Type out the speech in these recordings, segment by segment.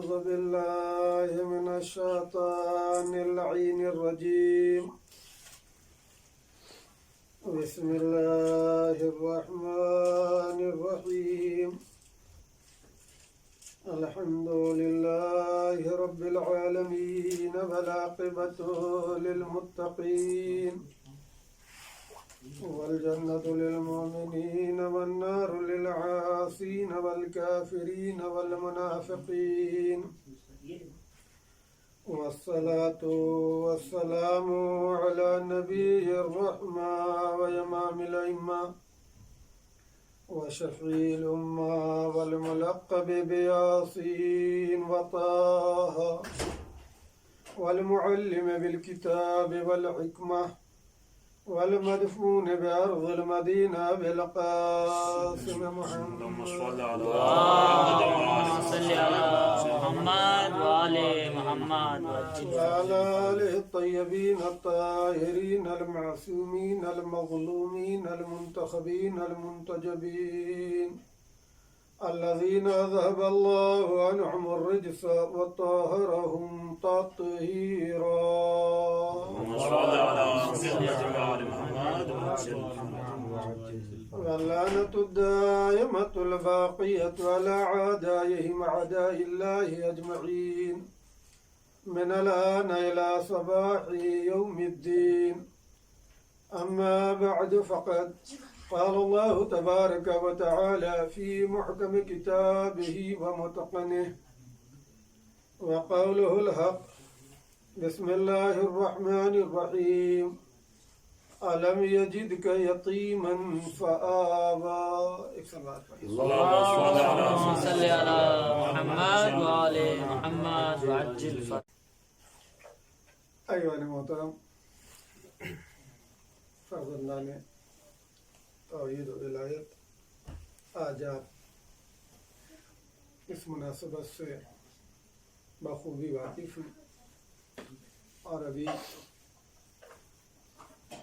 أعوذ بالله من الشيطان اللعين الرجيم. بسم الله الرحمن الرحيم. الحمد لله رب العالمين والعاقبة للمتقين والجنة للمؤمنين والنار للعاصين والكافرين والمنافقين، والصلاة والسلام على نبي الرحمة وإمام الأئمة وشفيع الأمة والملقب بياسين وطه والمعلم بالكتاب والحكمة والمدفون بأرض المدينة بالقاسم محمد. اللهم صل على محمد وآل محمد وعلى آله الطيبين الطاهرين المعصومين المظلومين المنتخبين المنتجبين الذين أذهب الله عنهم الرجس وطهرهم تطهيرا. اللهم صل على محمد واللعنة الدائمة الباقية على أعدائهم أعداء الله أجمعين من الآن إلى صباح يوم الدين. أما بعد، فقد قال الله تبارك وتعالى في محكم كتابه ومتقنه وقوله الحق. بسم الله الرحمن الرحيم. ألم يجدك يتيما فآوى. اللهم صل على محمد وآل محمد وعجل ایوان محترم، فرزندان توحید و ولایت، آج آپ اس مناسبت سے بخوبی واقف ہیں اور ابھی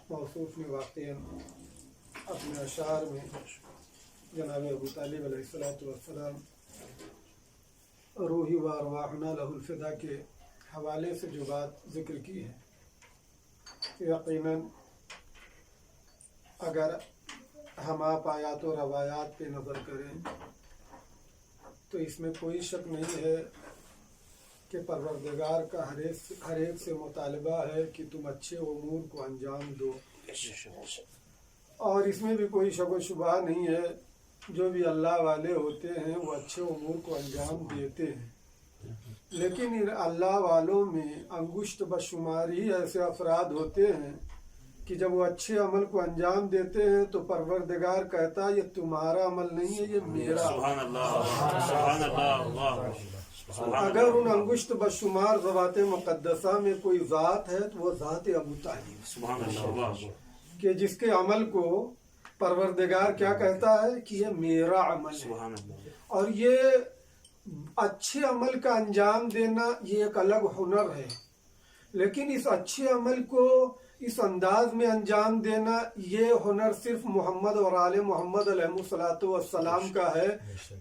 موصوف نے واقعاً اپنے اشعار میں جناب ابو طالب علیہ السلام روحی و ارواحنا لہ الفدا کے حوالے سے جو بات ذکر کی ہے، یقیناً اگر ہم آپ آیات و روایات پہ نظر کریں تو اس میں کوئی شک نہیں ہے کہ پروردگار کا ہر ایک سے مطالبہ ہے کہ تم اچھے امور کو انجام دو، اور اس میں بھی کوئی شک و شبہ نہیں ہے جو بھی اللہ والے ہوتے ہیں وہ اچھے امور کو انجام دیتے ہیں، لیکن ان اللہ والوں میں انگشت بشمار ہی ایسے افراد ہوتے ہیں کہ جب وہ اچھے عمل کو انجام دیتے ہیں تو پروردگار کہتا ہے یہ تمہارا عمل نہیں ہے، یہ میرا عمل ہے۔ سبحان اللہ۔ اگر ان انگشت بشمار ذوات مقدسہ میں کوئی ذات ہے تو وہ ذات ابو طالب، سبحان اللہ، کہ جس کے عمل کو پروردگار کیا کہتا ہے کہ یہ میرا عمل ہے، سبحان اللہ۔ اور یہ اچھے عمل کا انجام دینا یہ ایک الگ ہنر ہے، لیکن اس اچھے عمل کو اس انداز میں انجام دینا یہ ہنر صرف محمد اور آل محمد علیہ السلام کا ہے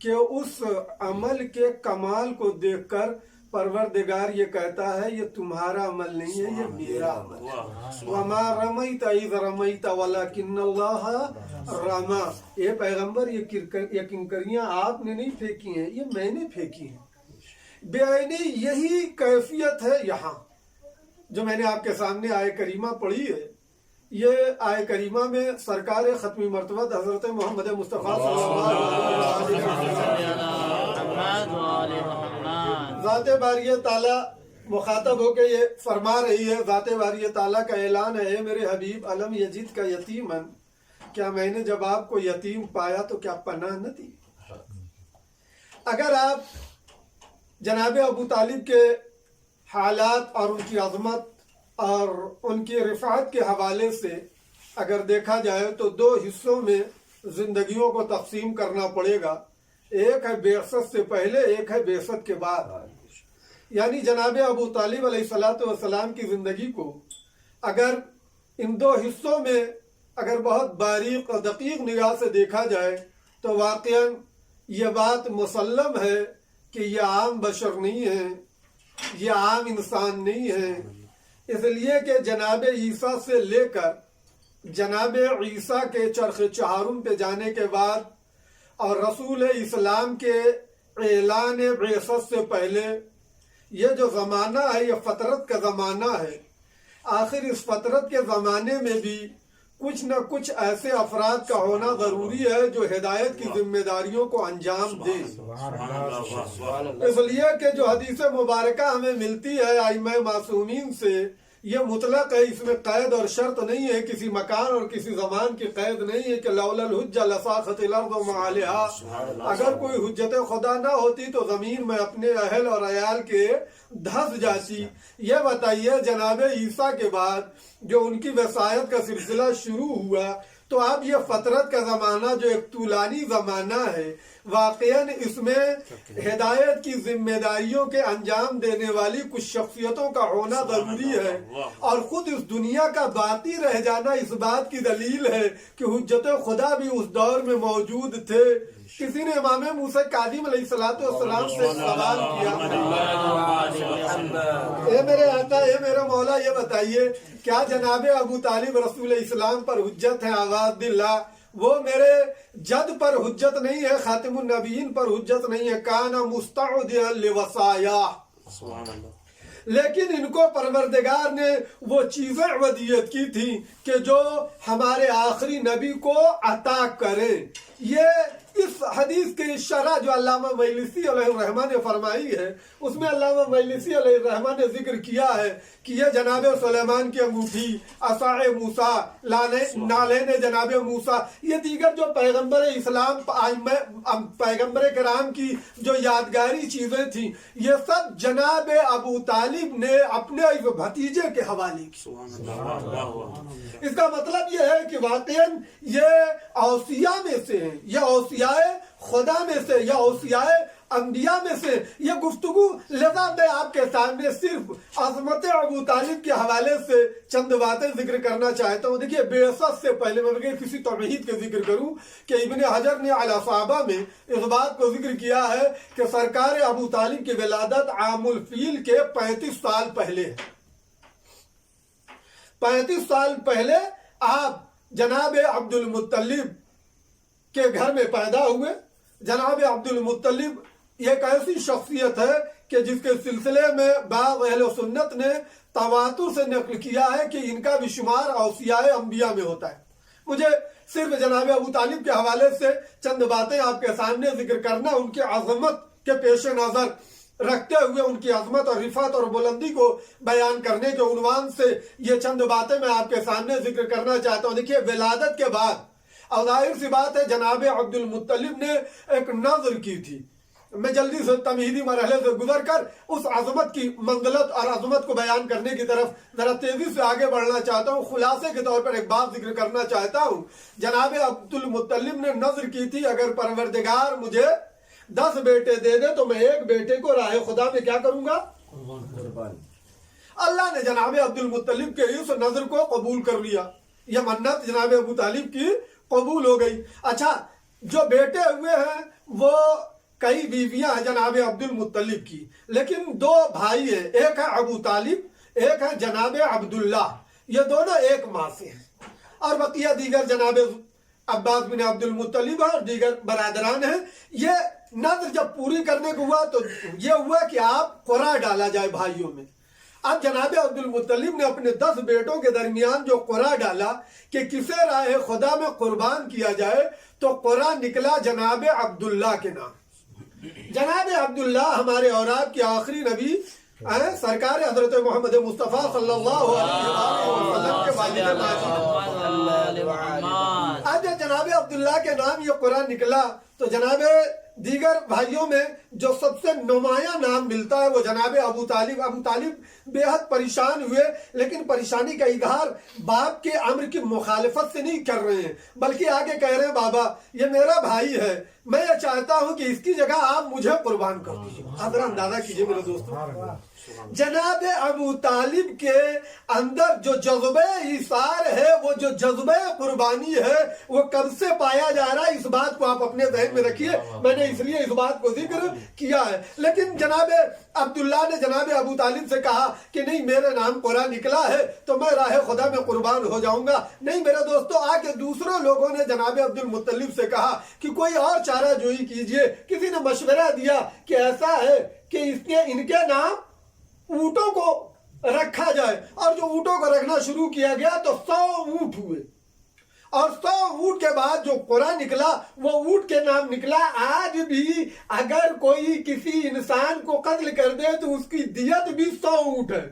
کہ اس عمل کے کمال کو دیکھ کر پروردگار یہ کہتا ہے یہ تمہارا عمل نہیں ہے، یہ میرا عمل ہے۔ وَمَا رَمَيْتَ إِذْ رَمَيْتَ وَلَكِنَّ اللَّهَ رَمَى۔ اے پیغمبر، یہ کنکریاں آپ نے نہیں پھینکی ہیں، یہ میں نے پھینکی ہیں۔ بے عینی یہی کیفیت ہے یہاں جو میں نے آپ کے سامنے آیہ کریمہ پڑھی ہے۔ یہ آیہ کریمہ میں سرکار ختمی مرتبہ حضرت محمد مصطفیٰ صلی اللہ علیہ وسلم ذات باری تعالیٰ مخاطب ہو کے یہ فرما رہی ہے، ذات باری تعالیٰ کا اعلان ہے، اے میرے حبیب الم یجد کا یتیمن، کیا میں نے جب آپ کو یتیم پایا تو کیا پناہ نہ دی؟ اگر آپ جناب ابو طالب کے حالات اور ان کی عظمت اور ان کی رفعت کے حوالے سے اگر دیکھا جائے تو دو حصوں میں زندگیوں کو تقسیم کرنا پڑے گا، ایک ہے بعثت سے پہلے، ایک ہے بعثت کے بعد۔ یعنی جناب ابو طالب علیہ السلام کی زندگی کو اگر ان دو حصوں میں اگر بہت باریک اور دقیق نگاہ سے دیکھا جائے تو واقعاً یہ بات مسلم ہے کہ یہ عام بشر نہیں ہے، یہ عام انسان نہیں ہے، اس لیے کہ جناب عیسیٰ سے لے کر جناب عیسیٰ کے چرخ چہارم پہ جانے کے بعد اور رسول اسلام کے اعلان بعثت سے پہلے یہ جو زمانہ ہے یہ فطرت کا زمانہ ہے۔ آخر اس فطرت کے زمانے میں بھی کچھ نہ کچھ ایسے افراد کا ہونا ضروری ہے جو ہدایت کی ذمہ داریوں کو انجام دیں۔ اس لیے کہ جو حدیث مبارکہ ہمیں ملتی ہے ائمہ معصومین سے، یہ مطلق ہے، اس میں قید اور شرط نہیں ہے، کسی مکان اور کسی زمان کی قید نہیں ہے کہ لولا الحجہ لساقط الارض وما علیہا، اگر کوئی حجت خدا نہ ہوتی تو زمین میں اپنے اہل اور عیال کے دھس جاتی۔ یہ بتائیے جناب عیسیٰ کے بعد جو ان کی وصایت کا سلسلہ شروع ہوا تو اب یہ فطرت کا زمانہ جو ایک طولانی زمانہ ہے، واقعاً اس میں ہدایت کی ذمہ داریوں کے انجام دینے والی کچھ شخصیتوں کا ہونا ضروری ہے، اور خود اس دنیا کا باقی رہ جانا اس بات کی دلیل ہے کہ حجت خدا بھی اس دور میں موجود تھے۔ کسی نے امام موسیٰ کاظم علیہ السلام سے سوال کیا، اے میرے آقا، اے میرے مولا، یہ بتائیے کیا جناب ابو طالب رسول اسلام پر حجت ہے؟ آواز دلہ، وہ میرے جد پر حجت نہیں ہے، خاتم النبیین پر حجت نہیں ہے، کان مستعدیا لوصایا، لیکن ان کو پروردگار نے وہ چیزیں ودیت کی تھی کہ جو ہمارے آخری نبی کو عطا کریں۔ یہ اس حدیث کی شرح جو علامہ مجلسی علیہ الرحمہ نے فرمائی ہے، اس میں علامہ مجلسی علیہ الرحمہ نے ذکر کیا ہے کہ یہ جناب سلیمان کی انگوٹھی، عصائے موسیٰ، نالین جناب موسیٰ، یہ دیگر جو پیغمبر اسلام پیغمبر کرام کی جو یادگاری چیزیں تھیں، یہ سب جناب ابو طالب نے اپنے بھتیجے کے حوالے کی۔ اس کا مطلب یہ ہے کہ واقعاً یہ اوصیاء میں سے ہیں، یہ اوصیاء خدا میں سے، یہ اوصیاء انبیاء میں سے یہ گفتگو، لذا میں آپ کے سامنے صرف عظمت ابو طالب کے حوالے سے چند باتیں ذکر کرنا چاہتا ہوں۔ دیکھیے بعثت سے پہلے میں کسی توحید کے ذکر کروں کہ ابن حجر نے علی صحابہ میں اس بات کو ذکر کیا ہے کہ سرکار ابو طالب کی ولادت عام الفیل کے 35 سال پہلے ہے۔ 35 سال پہلے آپ جناب عبد المطلب کے گھر میں پیدا ہوئے۔ جناب عبد المطلب ایک ایسی شخصیت ہے کہ جس کے سلسلے میں بعض اہل سنت نے تواتر سے نقل کیا ہے کہ ان کا بھی شمار اوصیاء انبیاء میں ہوتا ہے۔ مجھے صرف جناب ابو طالب کے حوالے سے چند باتیں آپ کے سامنے ذکر کرنا، ان کی عظمت کے پیش نظر رکھتے ہوئے ان کی عظمت اور رفعت اور بلندی کو بیان کرنے کے عنوان سے یہ چند باتیں میں آپ کے سامنے ذکر کرنا چاہتا ہوں۔ دیکھیے ولادت کے بعد اور ظاہر سی بات ہے جناب عبد المطلب نے ایک نظر کی تھی۔ میں جلدی سے تمہیدی مرحلے سے گزر کر اس عظمت کی منزلت اور عظمت کو بیان کرنے کی طرف ذرا تیزی سے آگے بڑھنا چاہتا ہوں۔ خلاصے کے طور پر ایک بات ذکر کرنا چاہتا ہوں۔ جناب عبد المطلب نے نظر کی تھی اگر پروردگار مجھے 10 بیٹے دے دے تو میں ایک بیٹے کو راہ خدا میں کیا کروں گا؟ اللہ نے جناب عبد المطلب کے اس نظر کو قبول کر لیا۔ یہ منت جناب ابو طالب کی قبول ہو گئی۔ اچھا، جو بیٹے ہوئے ہیں وہ کئی بیویاں ہیں جناب عبد المطلب کی، لیکن 2 بھائی ہیں، ایک ہے ابو طالب، ایک ہے جناب عبداللہ، یہ دونوں ایک ماں سے ہیں، اور بقیہ دیگر جناب عباس بن عبد المطلب اور دیگر برادران ہیں۔ یہ نظر جب پوری کرنے کو ہوا تو یہ ہوا کہ آپ قرعہ ڈالا جائے بھائیوں میں۔ اب جناب عبد المطلب نے اپنے 10 بیٹوں کے درمیان جو قرعہ ڈالا کہ کسے راہ خدا میں قربان کیا جائے تو قرعہ نکلا جناب عبداللہ کے نام۔ جناب عبداللہ ہمارے اوراد کے آخری نبی سرکار حضرت محمد مصطفیٰ صلی اللہ علیہ وسلم کے والد ماجد۔ اب جب جناب عبداللہ کے نام یہ قرآن نکلا تو جناب دیگر بھائیوں میں جو سب سے نمایاں نام ملتا ہے وہ جناب ابو طالب۔ ابو طالب بے حد پریشان ہوئے، لیکن پریشانی کا اظہار باپ کے امر کی مخالفت سے نہیں کر رہے ہیں، بلکہ آگے کہہ رہے ہیں بابا یہ میرا بھائی ہے، میں یہ چاہتا ہوں کہ اس کی جگہ آپ مجھے قربان کر دیجیے۔ حضرت اندازہ کیجئے میرے دوستوں، جناب ابو طالب کے اندر جو جذبہ ایثار ہے، وہ جو جذبہ قربانی ہے، وہ کب سے پایا جا رہا ہے، اس بات کو آپ اپنے ذہن میں رکھیے۔ میں نے اس لیے اس بات کو ذکر किया है। लेकिन जनाब अब्दुल्ला ने जनाब अबू तालिब से कहा कि नहीं, मेरे नाम कुरान निकला है तो मैं राह खुदा में कुर्बान हो जाऊंगा। नहीं मेरे दोस्तों, आके दूसरों लोगों ने जनाब अब्दुल मुत्तलिब से कहा कि कोई और चारा जोई कीजिए। किसी ने मशवरा दिया कि ऐसा है कि इनके नाम ऊँटों को रखा जाए, और जो ऊँटों को रखना शुरू किया गया तो 100 ऊँट हुए, और 100 ऊँट के बाद जो कुरान निकला वो ऊँट के नाम निकला। आज भी अगर कोई किसी इंसान को कत्ल कर दे तो उसकी दियत भी 100 ऊँट है।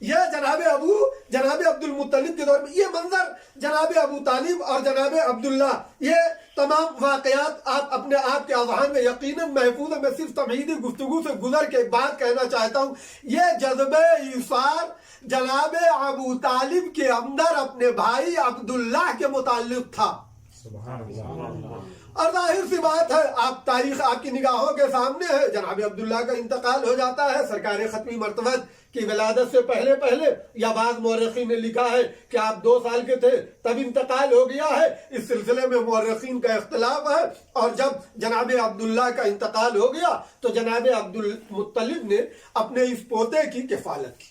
यह जनाब अब्दुल मुत्तलिब के दौर में ये मंजर, जनाब अबू तालिब और जनाब अब्दुल्ला, ये तमाम वाकयात आप अपने आप के अज़हान में यकीनन महफूज है। मैं सिर्फ तमहीदी गुफ्तगू से गुजर के एक बात कहना चाहता हूँ, ये जज्बे ईसार जनाब अबू तालिब के अंदर अपने भाई अब्दुल्ला के मुताल्लिक था। और जाहिर सी बात है, आप तारीख आपकी निगाहों के सामने है, जनाब अब्दुल्ला का इंतकाल हो जाता है सरकार खत्मी मर्तबत की विलादत से पहले पहले, या बाद मौरखीन ने लिखा है कि आप 2 साल के थे तब इंतकाल हो गया है। इस सिलसिले में मौरखीन का इख्तलाफ है। और जब जनाब अब्दुल्ला का इंतकाल हो गया तो जनाब अब्दुल मुत्तलिब ने अपने इस पोते की किफालत की,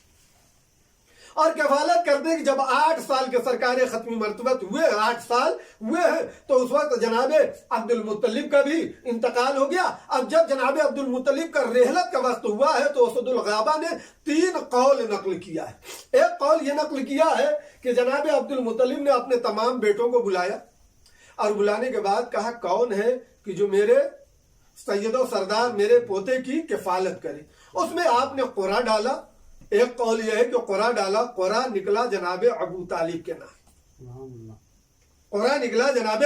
और किफालत करने की जब 8 साल के सरकार खत्मी मर्तबत हुए, 8 साल हुए हैं, तो उस वक्त जनाब अब्दुल मुत्तलिब का भी इंतकाल हो गया। अब जब जनाब अब्दुल मुत्तलिब का रहलत का वक्त हुआ है तो असदुल गाबा ने 3 कौल नकल किया है। एक कौल ये नकल किया है कि जनाब अब्दुल मुत्तलिब ने अपने तमाम बेटों को बुलाया, और बुलाने के बाद कहा कौन है कि जो मेरे सैयदो सरदार मेरे पोते की किफालत करे। उसमें आपने कुरान डाला। एक कौल यह है कि कुरान डाला, कुरान निकला जनाब अबू तालिब के नाम, कुरान निकला जनाब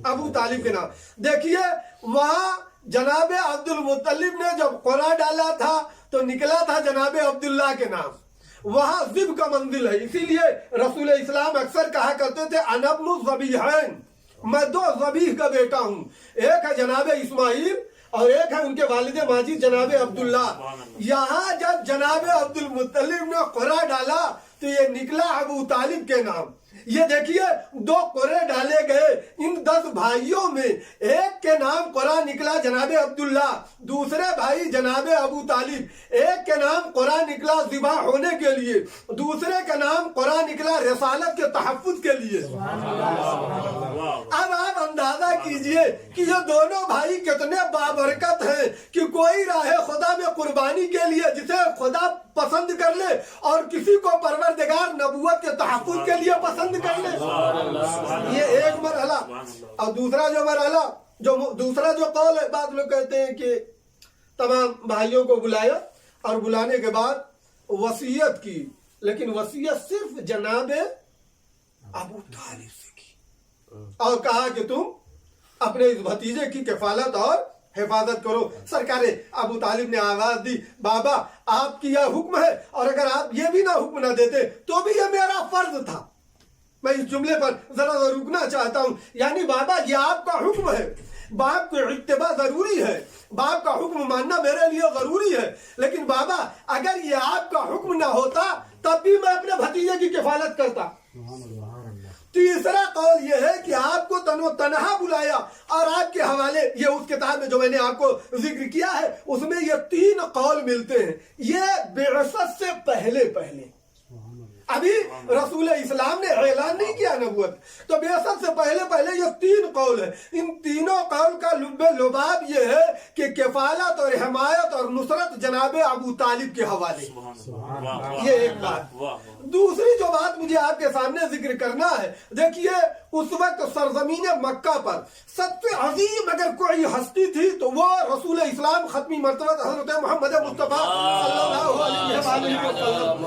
अबू तालिब के नाम। देखिए वहां जनाब अब्दुल मुत्तलिब ने जब कुरान डाला था तो निकला था जनाब अब्दुल्ला के नाम। वहां ज़िब का मंजिल है, इसीलिए रसूल इस्लाम अक्सर कहा करते थे अनब्नु ज़बीहैन, मैं 2 ज़बीह का बेटा हूँ। एक है जनाब इस्माइल और एक है उनके वालिद माजिद जनाब अब्दुल्ला। यहाँ जब जनाब अब्दुल मुत्तलिब ने कुरान डाला तो ये निकला अबू तालिब के नाम। ये देखिए 2 कुरान डाले गए, इन 10 भाइयों में एक के नाम कुरान निकला जनाब अब्दुल्ला, दूसरे भाई जनाब अबू तालिब, एक के नाम कुरान निकला ज़िबा होने के लिए, दूसरे का नाम कुरान निकला रिसालत के तहफ़्फ़ुज़ के लिए। अब आप अंदाजा कीजिए कि ये दोनों भाई कितने बाबरकत हैं कि कोई राह खुदा में कुर्बानी के लिए जिसे खुदा पसंद कर ले, और किसी को परवरदिगार नबूवत के तहफ़्फ़ुज़ के लिए पसंद कर ले। ये एक मरहला। और दूसरा जो कौल है, बाद लोग कहते हैं कि तमाम भाइयों को बुलाया और बुलाने के बाद वसीयत की, लेकिन वसीयत सिर्फ जनाब अबू तालिब से की, और कहा कि तुम अपने इस भतीजे की किफालत और हिफाजत करो। सरकार अबू तालिब ने आवाज दी, बाबा आपकी यह हुक्म है, और अगर आप ये भी ना हुक्म ना देते तो भी ये मेरा फर्ज था। मैं इस जुमले पर जरा रुकना चाहता हूँ। यानी बाबा ये आपका हुक्म है, बाप को इत्तिबा जरूरी है, बाप का हुक्म मानना मेरे लिए जरूरी है, लेकिन बाबा अगर ये आपका हुक्म ना होता तब भी मैं अपने भतीजे की किफालत करता। तीसरा कौल ये है कि आपको तनहा बुलाया, और आपके हवाले ये उस किताब में जो मैंने आपको जिक्र किया है उसमें ये 3 कौल मिलते हैं। ये बिअसत से पहले पहले, अभी रसूल इस्लाम ने ऐलान नहीं किया नबूवत, तो बिअसत से पहले पहले ये 3 कौल है। इन तीनों कौल का लुब्बे लुबाब ये है कि किफालत और हिमायत और नुसरत जनाब अबू तालिब के हवाले। ये एक बात। दूसरी जो बात मुझे आपके सामने जिक्र करना है, देखिए उस वक्त सरजमीन मक्का पर सबसे अजीम अगर कोई हस्ती थी तो वो रसूल इस्लाम खत्मी मर्तबा हजरत मोहम्मद मुस्तफा सल्लल्लाहु अलैहि वसल्लम,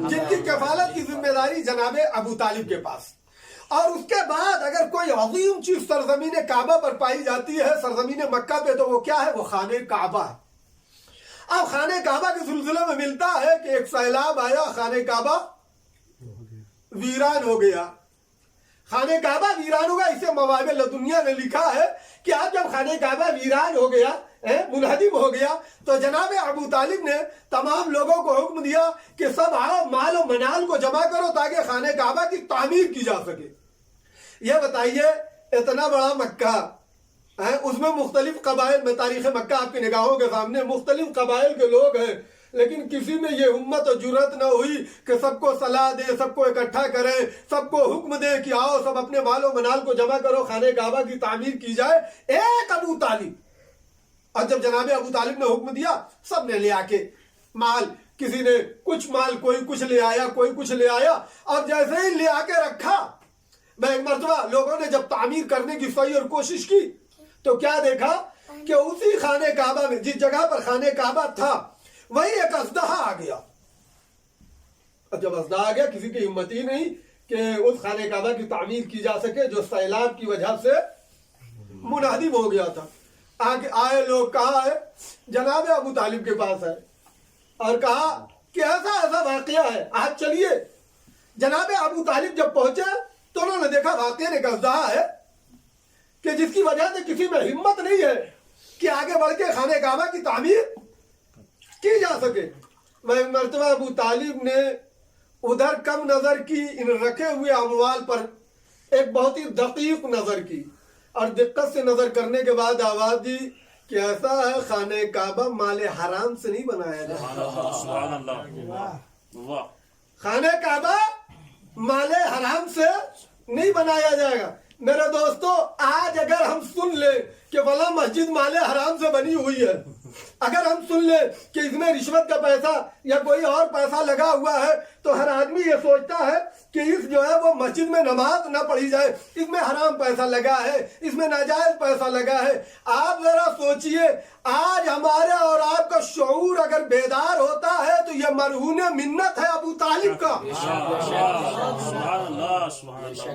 जिनकी कफालत की जिम्मेदारी जनाब अबू तालिब के पास। और उसके बाद अगर कोई अजीम चीज सरजमीन काबा पर पाई जाती है, सरजमीन मक्का पे, तो वो क्या है? वो खाने काबा है। अब खाने काबा के सिलसिले में मिलता है कि एक सैलाब आया, खाने काबा वीरान हो गया। खाने काबा वीरान होगा, इसे मवाब लदुनिया ने लिखा है कि आप जब खाने काबा वीरान हो गया, मुनहदिम हो गया, तो जनाब अबू तालिब ने तमाम लोगों को हुक्म दिया कि सब आओ, माल और मनाल को जमा करो ताकि खाने काबा की तामीर की जा सके। ये बताइए, इतना बड़ा मक्का, اس میں مختلف قبائل میں تاریخ مکہ آپ کی نگاہوں کے سامنے مختلف قبائل کے لوگ ہیں، لیکن کسی میں یہ ہمت اور جرأت نہ ہوئی کہ سب کو صلاح دے، سب کو اکٹھا کرے، سب کو حکم دے کہ آؤ سب اپنے مال و منال کو جمع کرو، خانہ کعبہ کی تعمیر کی جائے۔ ایک ابو طالب، اور جب جناب ابو طالب نے حکم دیا، سب نے لے آ کے مال، کسی نے کچھ مال، کوئی کچھ لے آیا، کوئی کچھ لے آیا، اور جیسے ہی لے آ کے رکھا، ایک مرتبہ لوگوں نے جب تعمیر کرنے کی صحیح اور کوشش کی تو کیا دیکھا کہ اسی خانہ کعبہ میں، جس جگہ پر خانہ کعبہ تھا، وہی ایک اژدہا آ گیا۔ اور جب اژدہا آ گیا، کسی کی ہمت ہی نہیں کہ اس خانہ کعبہ کی تعمیر کی جا سکے جو سیلاب کی وجہ سے منہدم ہو گیا تھا۔ آگے آئے لوگ، کہا ہے جناب ابو طالب کے پاس ہے اور کہا کہ ایسا واقعہ ہے، آج چلیے۔ جناب ابو طالب جب پہنچے تو انہوں نے دیکھا واقعہ ایک اژدہا ہے کہ جس کی وجہ سے کسی میں ہمت نہیں ہے کہ آگے بڑھ کے خانہ کعبہ کی تعمیر کی جا سکے۔ میں مرتبہ ابو طالب نے ادھر کم نظر کی، ان رکھے ہوئے اموال پر ایک بہت ہی دقیق نظر کی، اور دقت سے نظر کرنے کے بعد آواز دی کہ ایسا ہے خانہ کعبہ مال حرام سے نہیں بنایا جائے، خانہ کعبہ مال حرام سے نہیں بنایا جائے گا۔ میرے دوستو، آج اگر ہم سن لیں کہ فلاں مسجد مال حرام سے بنی ہوئی ہے، اگر ہم سن لیں کہ اس میں رشوت کا پیسہ یا کوئی اور پیسہ لگا ہوا ہے، تو ہر آدمی یہ سوچتا ہے کہ اس جو ہے وہ مسجد میں نماز نہ پڑھی جائے، اس میں حرام پیسہ لگا ہے، اس میں ناجائز پیسہ لگا ہے۔ آپ ذرا سوچئے، آج ہمارے اور آپ کا شعور اگر بیدار ہوتا ہے تو یہ مرہون منت ہے ابو طالب کا۔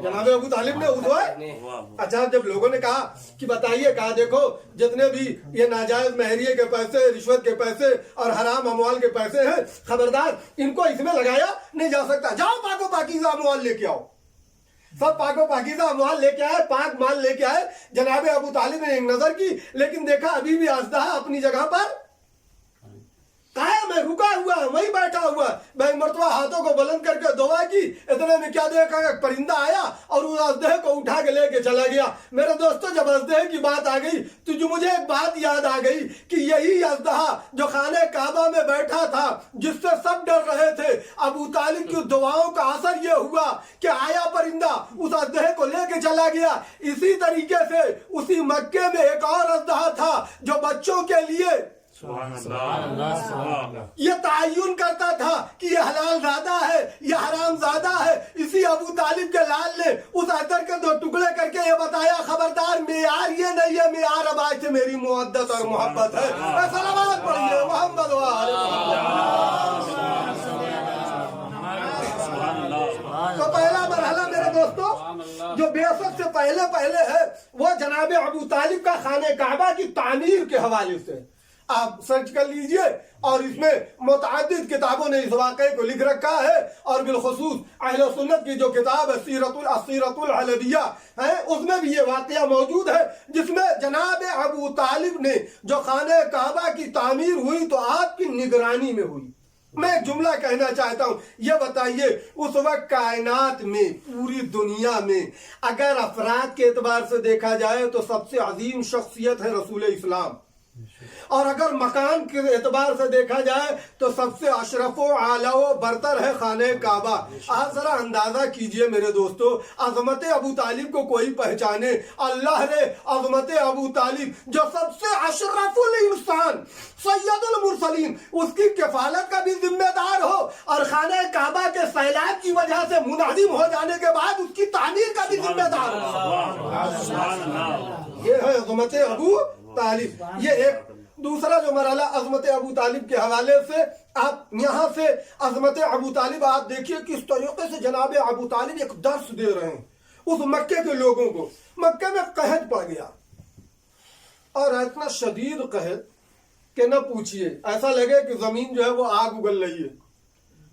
جناب ابو طالب نے اٹھوائے۔ اچھا، جب لوگوں نے کہا کہ بتائیے، کہا دیکھو جتنے بھی یہ ناجائز مہریے کے پیسے، رشوت کے پیسے اور حرام اموال کے پیسے ہیں، خبردار ان کو اس میں لگایا نہیں جا سکتا۔ جاؤ پاک و پاکیزہ اموال لے کے آؤ۔ سب پاک و پاکیزہ اموال لے کے آئے، پاک مال لے کے آئے۔ جناب ابو طالب نے ایک نظر کی، لیکن دیکھا ابھی بھی اژدہا اپنی جگہ پر قائم ہے، رکا ہوا ہے، وہیں بیٹھا ہوا ہے۔ میں مرتبہ ہاتھوں کو بلند کر کے دعا کی، اتنے میں کیا دیکھا، ایک پرندہ آیا اور اس اژدہے کو اٹھا کے لے کے چلا گیا۔ میرے دوستو، جب اژدہے کی بات آ گئی تو جو مجھے ایک بات یاد آ گئی کہ یہی اژدہا جو خانہ کعبہ میں بیٹھا تھا، جس سے سب ڈر رہے تھے، ابو طالب کی دعاؤں کا اثر یہ ہوا کہ آیا پرندہ، اس اژدہے کو لے کے چلا گیا۔ اسی طریقے سے اسی مکے میں ایک اور اژدہا تھا جو بچوں کے لیے یہ تعین کرتا تھا کہ یہ حلال زادہ ہے، یہ حرام زادہ ہے۔ اسی ابو طالب کے لال نے اس اثر کے 2 ٹکڑے کر کے یہ بتایا، خبردار معیار یہ نہیں ہے، معیار اب آج سے میری مودت اور محبت ہے۔ صلوات پڑھیے محمد و آل محمد۔ تو پہلا مرحلہ میرے دوستو جو بعثت سے پہلے ہے، وہ جناب ابو طالب کا خانہ کعبہ کی تعمیر کے حوالے سے آپ سرچ کر لیجئے، اور اس میں متعدد کتابوں نے اس واقعے کو لکھ رکھا ہے، اور بالخصوص اہل سنت کی جو کتاب ہے سیرت العلویہ ہے، اس میں بھی یہ واقعہ موجود ہے، جس میں جناب ابو طالب نے جو خانہ کعبہ کی تعمیر ہوئی تو آپ کی نگرانی میں ہوئی۔ میں ایک جملہ کہنا چاہتا ہوں، یہ بتائیے اس وقت کائنات میں، پوری دنیا میں اگر افراد کے اعتبار سے دیکھا جائے تو سب سے عظیم شخصیت ہے رسول اسلام، اور اگر مکان کے اعتبار سے دیکھا جائے تو سب سے اشرف و اعلی و برتر ہے خانہ کعبہ۔ آپ ذرا اندازہ کیجئے میرے دوستو، عظمت ابو طالب کو کوئی پہچانے؟ اللہ نے عظمت ابو طالب جو سب سے اشرف الانسان، سید المرسلین، اس کی کفالت کا بھی ذمہ دار ہو، اور خانہ کعبہ کے سیلاب کی وجہ سے منہدم ہو جانے کے بعد اس کی تعمیر کا بھی ذمہ دار ہو۔ یہ ہے عظمت ابو طالب۔ یہ ایک دوسرا جو مرحلہ عظمت ابو طالب کے حوالے سے، آپ یہاں سے عظمت ابو طالب آپ دیکھیے کس طریقے سے جناب ابو طالب ایک درس دے رہے ہیں اس مکے کے لوگوں کو۔ مکے میں قحط پڑ گیا، اور اتنا شدید قحط کہ نہ پوچھئے، ایسا لگے کہ زمین جو ہے وہ آگ اگل رہی ہے،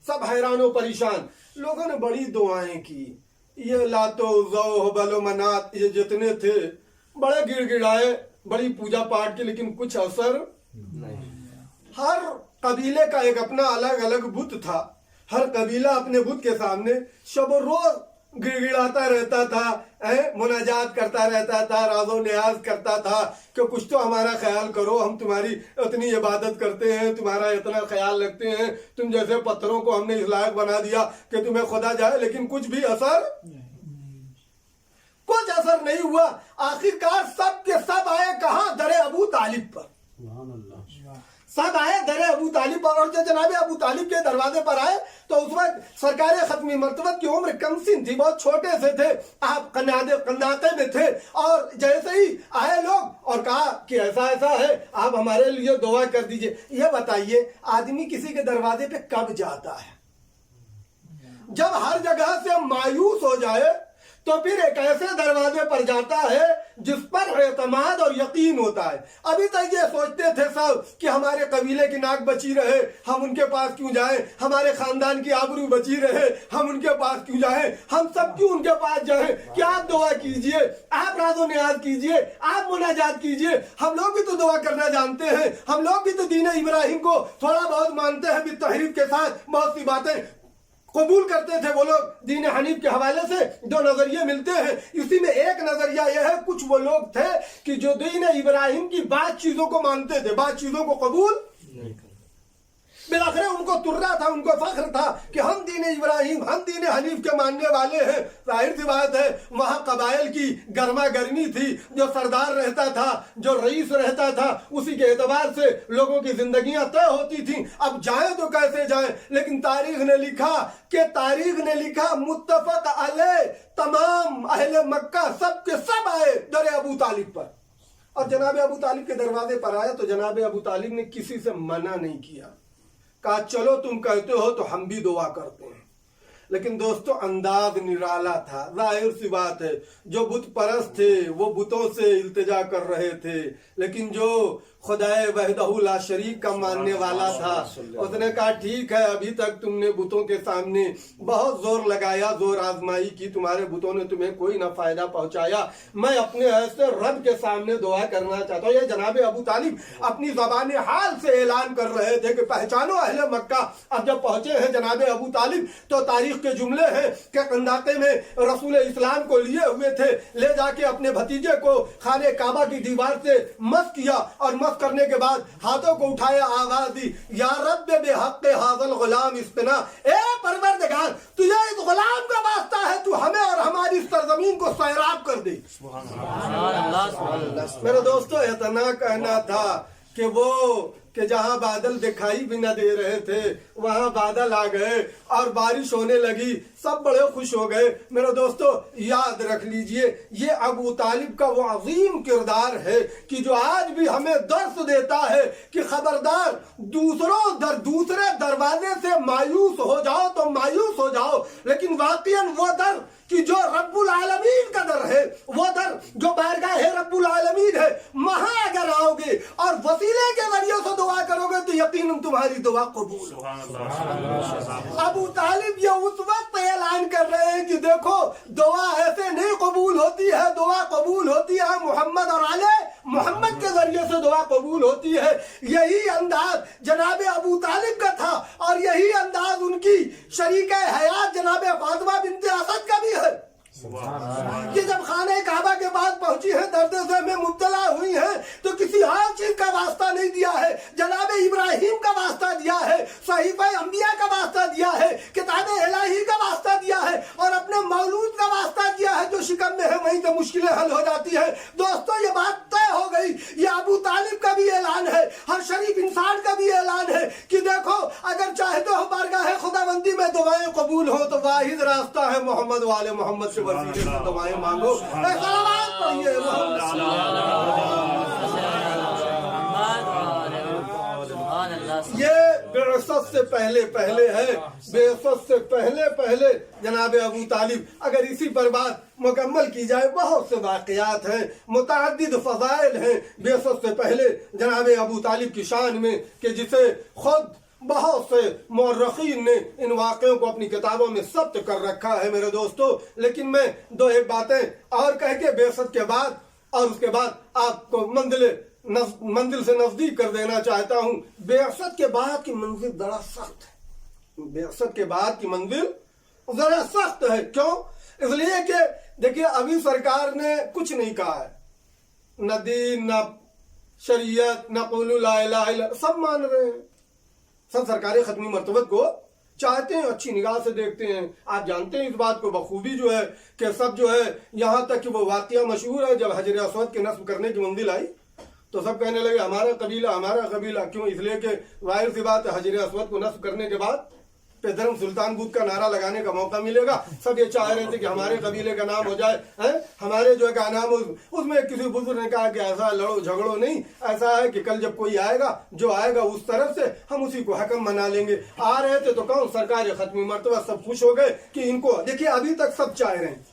سب حیران و پریشان۔ لوگوں نے بڑی دعائیں کی، یہ لات و عزا و حبل و منات یہ جتنے تھے بڑے گڑ گڑائے، بڑی پوجا پاٹ کی، لیکن کچھ اثر نہیں۔ ہر قبیلے کا ایک اپنا الگ الگ بت تھا، ہر قبیلہ اپنے بت کے سامنے شب و روز गिड़गिड़ाता रहता था, मुनाजात करता रहता था, राज़ो न्याज करता था कि कुछ तो हमारा ख्याल करो, हम तुम्हारी इतनी इबादत करते हैं, तुम्हारा इतना ख्याल रखते हैं, तुम जैसे पत्थरों को हमने इस लायक बना दिया कि तुम्हें खुदा जाए, लेकिन कुछ असर नहीं हुआ। आखिरकार सब के सब आए कहाँ? दरे अबू तालिब पर। सब आए दरे अबू तालिब पर, और जब जनाब अबू तालिब के दरवाजे पर आए तो उस वक्त सरकार खत्मी मर्तबत की उम्र कमसिन थी, बहुत छोटे से थे, आप कन्नाते में थे। और जैसे ही आए लोग और कहा कि ऐसा ऐसा है, आप हमारे लिए दुआ कर दीजिए। ये बताइए, आदमी किसी के दरवाजे पे कब जाता है? जब हर जगह से मायूस हो जाए तो फिर एक ऐसे दरवाजे पर जाता है जिस पर एतमाद और यकीन होता है। अभी तक ये सोचते थे सब कि हमारे कबीले की नाक बची रहे, हम उनके पास क्यों जाएं, हमारे खानदान की आबरू बची रहे, हम उनके पास क्यों जाएं, हम सब क्यों उनके पास जाएं। कि आप दुआ कीजिए, आप राज़ो न्याज कीजिए, आप मुनाजात कीजिए, हम लोग भी तो दुआ करना जानते हैं, हम लोग भी तो दीन इब्राहिम को थोड़ा बहुत मानते हैं, भी तहरीफ के साथ बहुत सी बातें कबूल करते थे वो लोग। दीन हनीफ के हवाले से दो नजरिए मिलते हैं, इसी में एक नजरिया यह है, कुछ वो लोग थे कि जो दीन इब्राहिम की बात चीजों को मानते थे, बात चीजों को कबूल बिलाखिर उनको तुर्रा था, उनको फख्र था कि हम दीन इब्राहिम, हम दीन हनीफ के मानने वाले हैं। जाहिर सी बात है, वहाँ कबाइल की गर्मा गर्मी थी, जो सरदार रहता था, जो रईस रहता था, उसी के एतबार से लोगों की जिंदगियां तय होती थी। अब जाएं तो कैसे जाएं, लेकिन तारीख ने लिखा मुत्तफक अलैह, तमाम अहले मक्का सब के सब आए दरे अबू तालिब पर। और जनाब अबू तालिब के दरवाजे पर आया तो जनाब अबू तालिब ने किसी से मना नहीं किया, कहा चलो तुम कहते हो तो हम भी दुआ करते हैं। लेकिन दोस्तों, अंदाज निराला था। जाहिर सी बात है, जो बुत परस्त थे वो बुतों से इल्तिजा कर रहे थे, लेकिन जो खुदाए वहदहू ला शरीक का मानने वाला था, उसने कहा ठीक है, अभी तक तुमने बुतों के सामने बहुत जोर लगाया, जोर आजमाई की, तुम्हारे बुतों ने तुम्हें कोई ना फायदा पहुंचाया, मैं अपने ऐसे रब के सामने दुआ करना चाहता हूँ। ये जनाब अबू तालिब अपनी ज़बान हाल से ऐलान कर रहे थे कि पहचानो अहले मक्का। अब जब पहुंचे हैं जनाब अबू तालिब तो तारीख के जुमले हैं कि कंदाते में रसूल इस्लाम को लिए हुए थे, ले जाके अपने भतीजे को खाने काबा की दीवार से मस किया, और मस करने के बाद हाथों को उठाया, आवाज दी, या रब बेहक़्क़े हाज़ल गुलाम इस्तना, ए परवरदिगार तुझे इस गुलाम का वास्ता है, तू हमें और हमारी सरजमीन को सैराब कर दे। मेरे दोस्तों, इतना कहना था कि वो कि जहां बादल दिखाई भी न दे रहे थे वहां बादल आ गए और बारिश होने लगी, सब बड़े खुश हो गए। मेरे दोस्तों, याद रख लीजिए, ये अबू तालिब का वो अजीम किरदार है कि जो आज भी हमें दर्स देता है कि खबरदार दूसरे दरवाजे से मायूस हो जाओ तो मायूस हो जाओ, लेकिन वाकईन वो दर कि जो रब्बुल आलमीन का दर है, वो दर जो बारगाह है रब्बुल आलमीन है, वहां अगर आओगे और वसीले के जरिए से दुआ करोगे तो यकीनन तुम्हारी दुआ कबूल होगी। अबू तालिब ये उस वक्त ऐलान कर रहे हैं कि देखो, दुआ ऐसे नहीं कबूल होती है, दुआ कबूल होती है मोहम्मद और आले मोहम्मद के जरिए से दुआ कबूल होती है। यही अंदाज जनाब अबू तालिब का था और यही अंदाज उनकी शरीक हयात जनाब फातिमा बिन्ते असद का भी है कि जब खाने काबा के पास पहुंची है, दर्द से में मुब्तला हुई है, तो किसी और चीज का वास्ता नहीं दिया है, जनाब इब्राहिम का वास्ता दिया है, सहीफे अंबिया का वास्ता दिया है, किताब इलाही का वास्ता दिया है, और अपने मौलूद का वास्ता दिया है। जो शिकम में है वहीं तो मुश्किलें हल हो जाती है। दोस्तों, ये बात तय हो गई, ये अबू तालिब का भी ऐलान है, हर शरीफ इंसान का भी ऐलान है कि देखो, अगर चाहते हो बारगाह खुदाबंदी में दुआएं कबूल हो तो वाहिद रास्ता है मोहम्मद वाले मोहम्मद से वसीले से दुआएं मांगो। सलावत पढ़िए ये बेअसत से पहले है, बेअसत से पहले जनाब अबू तालिब। अगर इसी पर बात मुकम्मल की जाए, बहुत से वाक़यात हैं, मुतअद्दिद फ़ज़ाइल हैं बेअसत से पहले जनाब अबू तालिब की शान में, कि जिसे खुद बहुत से मौर्रखीन ने इन वाक़यों को अपनी किताबों में सब्त कर रखा है मेरे दोस्तों। लेकिन मैं दो एक बातें और कह के बेअसत के बाद और उसके बाद आपको मंजिल से नजदीक कर देना चाहता हूँ। बेअसत के बाद की मंजिल बड़ा सख्त है, बेअसत के बाद की मंजिल जरा सख्त है। क्यों? इसलिए कि देखिए अभी सरकार ने कुछ नहीं कहा है, न दीन न शरीयत न क़ुलू ला इलाहा इल्लल्लाह, सब मान रहे हैं, सब सरकार खत्मी मर्तबत को चाहते हैं, अच्छी निगाह से देखते हैं। आप जानते हैं इस बात को बखूबी जो है कि सब जो है, यहाँ तक कि वो वाक़या मशहूर है, जब हजर असवद के नस्ब करने की मंजिल आई तो सब कहने लगे हमारा कबीला। क्यों? इसलिए कि जाहिर सी बात है, हजर असवद को नस्ब करने के बाद पे धर्म सुल्तान बुद्ध का नारा लगाने का मौका मिलेगा। सब ये चाह रहे थे कि हमारे कबीले का नाम हो जाए, है हमारे जो है का नाम। उसमें किसी बुजुर्ग ने कहा कि ऐसा लड़ो झगड़ो नहीं, ऐसा है कि कल जब कोई आएगा, जो आएगा उस तरफ से हम उसी को हकम बना लेंगे। आ रहे थे तो कौन, सरकार खत्मी मर्तबा, सब खुश हो गए कि इनको, देखिए अभी तक सब चाह रहे हैं,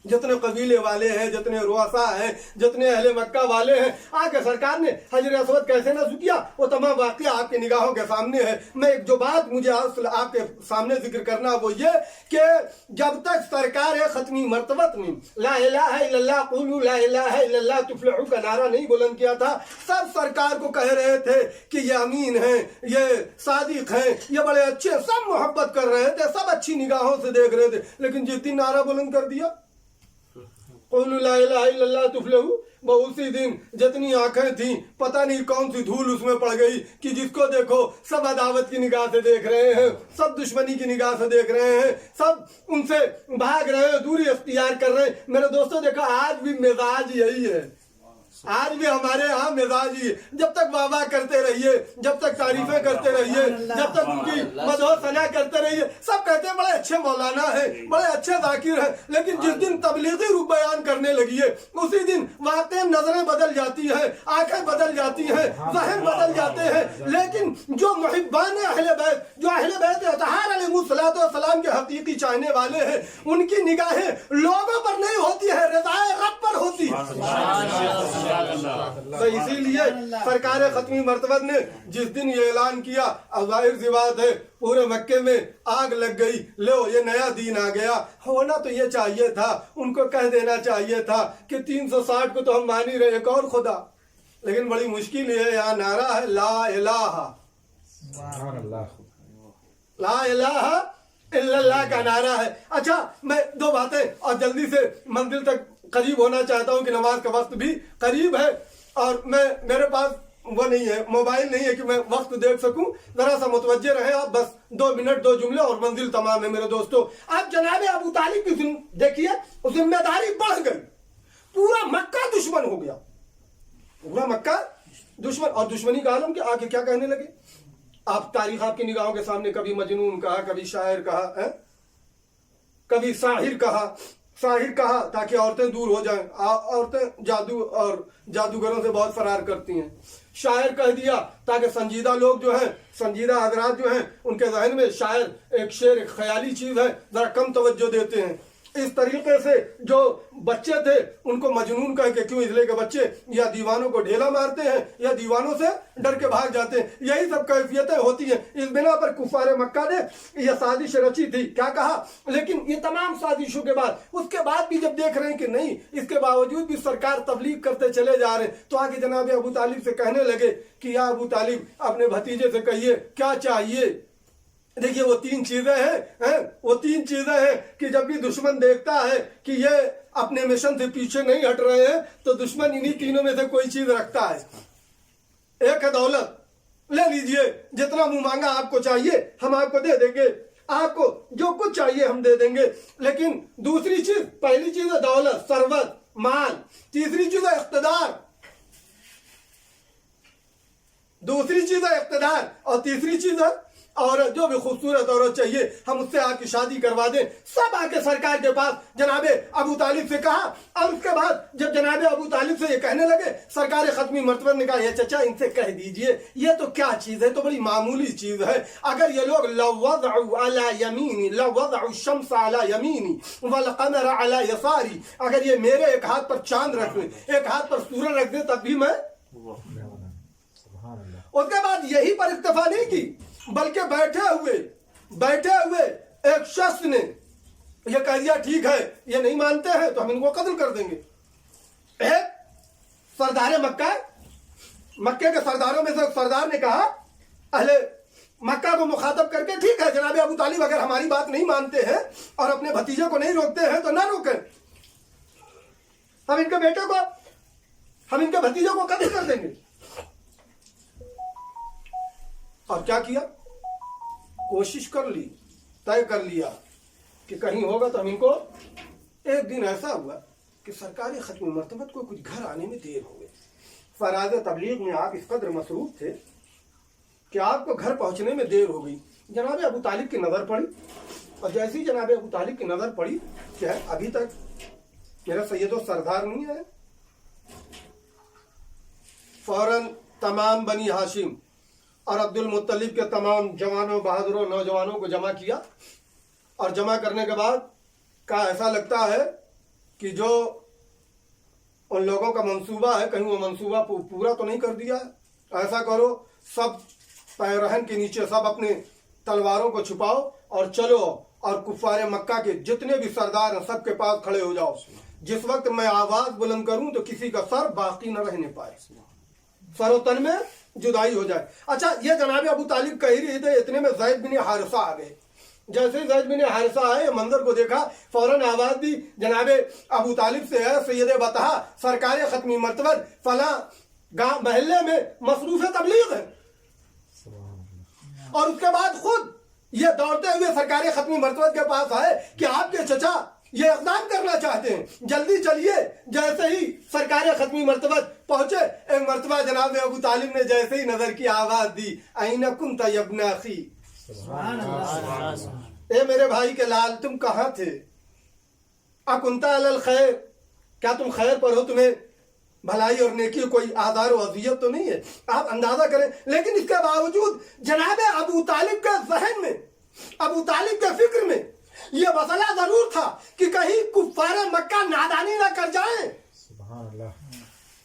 जितने कबीले वाले हैं, जितने रुआसा हैं, जितने अहले मक्का वाले हैं, आके सरकार ने हजर असवद कैसे नस्ब किया वो तमाम वाक़या आपके निगाहों के सामने है। मैं एक जो बात मुझे आपके सामने जिक्र करना वो ये कि जब तक सरकार खत्मी मर्तबत ने ला इलाहा इल्लल्लाह क़ुलू ला इलाहा इल्लल्लाह तुफ़्लिहू का नारा नहीं बुलंद किया था, सब सरकार को कह रहे थे कि ये अमीन हैं, ये सादिक हैं, ये बड़े अच्छे, सब मोहब्बत कर रहे थे, सब अच्छी निगाहों से देख रहे थे। लेकिन जिस दिन नारा बुलंद कर दिया क़ुलू ला इलाहा इल्लल्लाह तुफ़्लिहू, वो उसी दिन जितनी आंखें थी पता नहीं कौन सी धूल उसमें पड़ गई कि जिसको देखो सब अदावत की निगाह से देख रहे हैं, सब दुश्मनी की निगाह से देख रहे हैं, सब उनसे भाग रहे हैं, दूरी अख्तियार कर रहे हैं। मेरे दोस्तों देखो आज भी मिजाज यही है, आज भी हमारे यहाँ मिजाज ही, जब तक वाह वाह करते रहिए, जब तक तारीफें करते रहिए, जब तक उनकी मदह सना करते रहिए, सब कहते हैं बड़े अच्छे मौलाना है, बड़े अच्छे जाकिर हैं। लेकिन जिस दिन तबलीगी रूप बयान करने लगी है उसी दिन वाकई नजरें बदल जाती है, आंखें बदल जाती हैं, ज़हन बदल जाते हैं। लेकिन जो मुहिब्बान अहले बैत, जो अहले बैत अतहार अलैहिस्सलाम के हकीकी चाहने वाले हैं, उनकी निगाहें लोगों पर नहीं होती है, रज़ाए रब पर होती है। तो इसीलिए सरकार खत्मी मर्तबत ने जिस दिन ये ऐलान किया, अब जाहिर सी बात है पूरे मक्के में आग लग गई, लो ये नया दीन आ गया। होना तो ये चाहिए था, उनको कह देना चाहिए था कि 360 को तो हम मान ही रहे, एक और खुदा। लेकिन बड़ी मुश्किल है, यहाँ नारा है ला इलाहा इल्लल्लाह का नारा है। अच्छा मैं दो बातें और जल्दी से मंजिल तक करीब होना चाहता हूँ कि नमाज का वक्त भी करीब है और मेरे पास वो नहीं है, मोबाइल नहीं है कि मैं वक्त देख सकूं। जरा सा मुतवज्जे रहे आप, बस 2 मिनट 2 जुमले और मंजिल तमाम है। मेरे दोस्तों आप जनाब अबू तालिब की देखिए, जिम्मेदारी बढ़ गई, पूरा मक्का दुश्मन हो गया, पूरा मक्का दुश्मन। और दुश्मनी का आलम के आके क्या कहने लगे, आप तारीख आपकी निगाहों के सामने, कभी मजनून कहा, कभी शायर कहा है, कभी साहिर कहा ताकि औरतें दूर हो जाएं, औरतें जादू और जादूगरों से बहुत फरार करती हैं। शायर कह दिया ताकि संजीदा लोग जो हैं, संजीदा हजरात जो हैं, उनके जहन में शायर एक शेर, एक ख्याली चीज है, जरा कम तवज्जो देते हैं। इस तरीके से जो बच्चे थे उनको मजनून कह के, क्यों? इसलिए कि बच्चे या दीवानों को ढेला मारते हैं या दीवानों से डर के भाग जाते हैं, यही सब कैफियतें होती हैं। इस बिना पर कुफार मक्का ने यह साजिश रची थी, क्या कहा, लेकिन ये तमाम साजिशों के बाद, उसके बाद भी जब देख रहे हैं कि नहीं, इसके बावजूद भी सरकार तबलीग करते चले जा रहे हैं, तो आगे जनाब अबू तालिब से कहने लगे कि या अबू तालिब अपने भतीजे से कहिए क्या चाहिए। देखिए वो 3 चीजें हैं, वो 3 चीजें हैं कि जब भी दुश्मन देखता है कि ये अपने मिशन से पीछे नहीं हट रहे हैं तो दुश्मन इन्हीं तीनों में से कोई चीज रखता है। एक है दौलत, ले लीजिए जितना मुंह मांगा आपको चाहिए हम आपको दे देंगे, आपको जो कुछ चाहिए हम दे देंगे। लेकिन दूसरी चीज, पहली चीज है दौलत, सरवत, माल, तीसरी चीज है इख्तिदार, दूसरी चीज है इख्तिदार और तीसरी चीज है औरत, जो भी खूबसूरत औरत चाहिए हम उससे आके शादी करवा दें। सब आके सरकार के पास जनाबे अबू तालिब से कहा, और उसके बाद जब जनाबे अबू तालिब से ये कहने लगे, सरकार खत्मी मर्तबा ने कहा ये चचा इनसे कह दीजिए ये तो क्या चीज है, तो बड़ी मामूली चीज है। अगर ये लोग लवज़उ अला यमीनी, लवज़उ शम्स अला यमीनी वल क़मर अला यसारी, अगर ये मेरे एक हाथ पर चांद रख ले, एक हाथ पर सूरज रख दे तब भी मैं। उसके बाद यही पर इक्तफा नहीं की, बल्कि बैठे हुए एक शख्स ने यह कह दिया ठीक है ये नहीं मानते हैं तो हम इनको कत्ल कर देंगे। एक सरदार मक्के के सरदारों में से सरदार ने कहा, अहले مکہ کو مخاطب کر کے ٹھیک ہے جناب ابو طالب اگر ہماری بات نہیں مانتے ہیں اور اپنے بھتیجے کو نہیں روکتے ہیں تو نہ روکیں، ہم ان کے بیٹے کو ہم ان کے بھتیجے کو قتل کر دیں گے۔ اور کیا کیا؟ کوشش کر لی، طے کر لیا کہ کہیں ہوگا تو ہم ان کو۔ ایک دن ایسا ہوا کہ سرکار ختم مرتبت کو کچھ گھر آنے میں دیر ہو گئی۔ فراز تبلیغ میں آپ اس قدر مصروف تھے کہ آپ کو گھر پہنچنے میں دیر ہو گئی۔ جناب ابو طالب کی نظر پڑی، اور جیسی جناب ابو طالب کی نظر پڑی کہ ابھی تک میرا سید و سردار نہیں ہے، فوراً تمام بنی ہاشم اور عبد المطلب کے تمام جوانوں، بہادروں، نوجوانوں کو جمع کیا، اور جمع کرنے کے بعد کہا ایسا لگتا ہے کہ جو ان لوگوں کا منصوبہ ہے کہیں وہ منصوبہ پورا تو نہیں کر دیا ہے۔ ایسا کرو سب پیرہن کے نیچے سب اپنے تلواروں کو چھپاؤ اور چلو، اور کفار مکہ کے جتنے بھی سردار ہیں سب کے پاس کھڑے ہو جاؤ۔ جس وقت میں آواز بلند کروں تو کسی کا سر باقی نہ رہنے پائے، سر و تن میں جدائی ہو جائے۔ اچھا یہ جناب ابو طالب کہہ رہے تھے، اتنے میں زید بن حارثہ آ گئے۔ جیسے زید بن حارثہ آئے، منظر کو دیکھا، فوراً آواز دی جناب ابو طالب سے ہے سید بطحہ سرکار ختمی مرتبت فلاں گاؤں محلے میں مصروف تبلیغ ہے، اور اس کے بعد خود یہ دوڑتے ہوئے سرکار ختمی مرتبت کے پاس آئے کہ آپ کے چچا یہ اقدام کرنا چاہتے ہیں، جلدی چلیے۔ جیسے ہی سرکار ختمی مرتبت پہنچے، ایک مرتبہ جناب ابو طالب نے جیسے ہی نظر کی آواز دی این کنت یا ابن اخی، اے میرے بھائی کے لال تم کہاں تھے؟ اکنت علی الخیر، کیا تم خیر پر ہو؟ تمہیں بھلائی اور نیکی کوئی آزار و اذیت تو نہیں ہے؟ آپ اندازہ کریں، لیکن اس کے باوجود جناب ابو طالب کے ذہن میں، ابو طالب کے فکر میں یہ مسئلہ ضرور تھا کہ کہیں کفار مکہ نادانی نہ کر جائیں،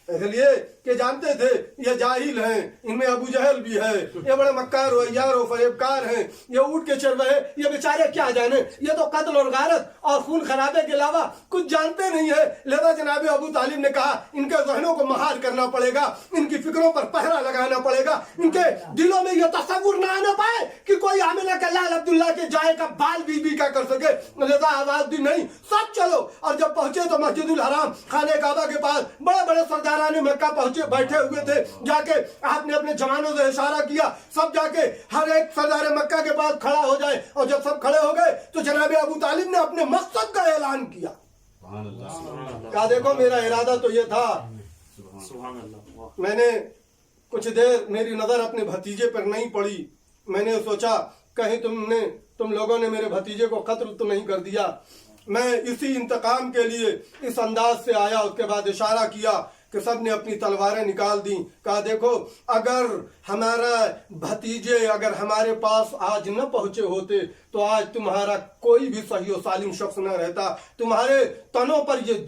اس لیے کہ جانتے تھے یہ جاہل ہیں، ان میں ابو جہل بھی ہے، یہ بڑے مکار و عیار و فریبکار ہیں، یہ اونٹ کے چربے ہیں، یہ بیچارے کیا جانے، یہ تو قتل اور غارت اور خون خرابے کے علاوہ کچھ جانتے نہیں ہے۔ لہذا جناب ابو طالب نے کہا ان کے ذہنوں کو مہار کرنا پڑے گا، ان کی فکروں پر پہرا لگانا پڑے گا، ان کے دلوں میں یہ تصور نہ آنا پائے کہ کوئی عاملہ کا لال عبداللہ کے جائے کا بال بی کا کر سکے۔ لہذا آواز دی نہیں سب چلو، اور جب پہنچے تو مسجد الحرام خانہ کعبہ کے پاس بڑے بڑے سردار مکہ پہنچے بیٹھے ہوئے تھے۔ جا کے آپ نے اپنے جوانوں سے اشارہ کیا سب جا کے ہر ایک سردار مکہ کے پاس کھڑا ہو جائے، اور جب سب کھڑے ہو گئے تو جناب ابو طالب نے اپنے مقصد کا اعلان کیا، کہا دیکھو میرا ارادہ تو یہ تھا، میں نے کچھ دیر میری نظر اپنے بھتیجے پر نہیں پڑی، میں نے سوچا کہیں تم لوگوں نے میرے بھتیجے کو قتل تو نہیں کر دیا، میں اسی انتقام کے لیے اس انداز سے آیا۔ اس کے بعد اشارہ کیا کہ سب نے اپنی تلواریں نکال دیں، کہا دیکھو اگر ہمارا بھتیجے اگر ہمارے پاس آج نہ پہنچے ہوتے تو آج تمہارا کوئی بھی صحیح و سالم شخص نہ رہتا، تمہارے تنوں پر یہ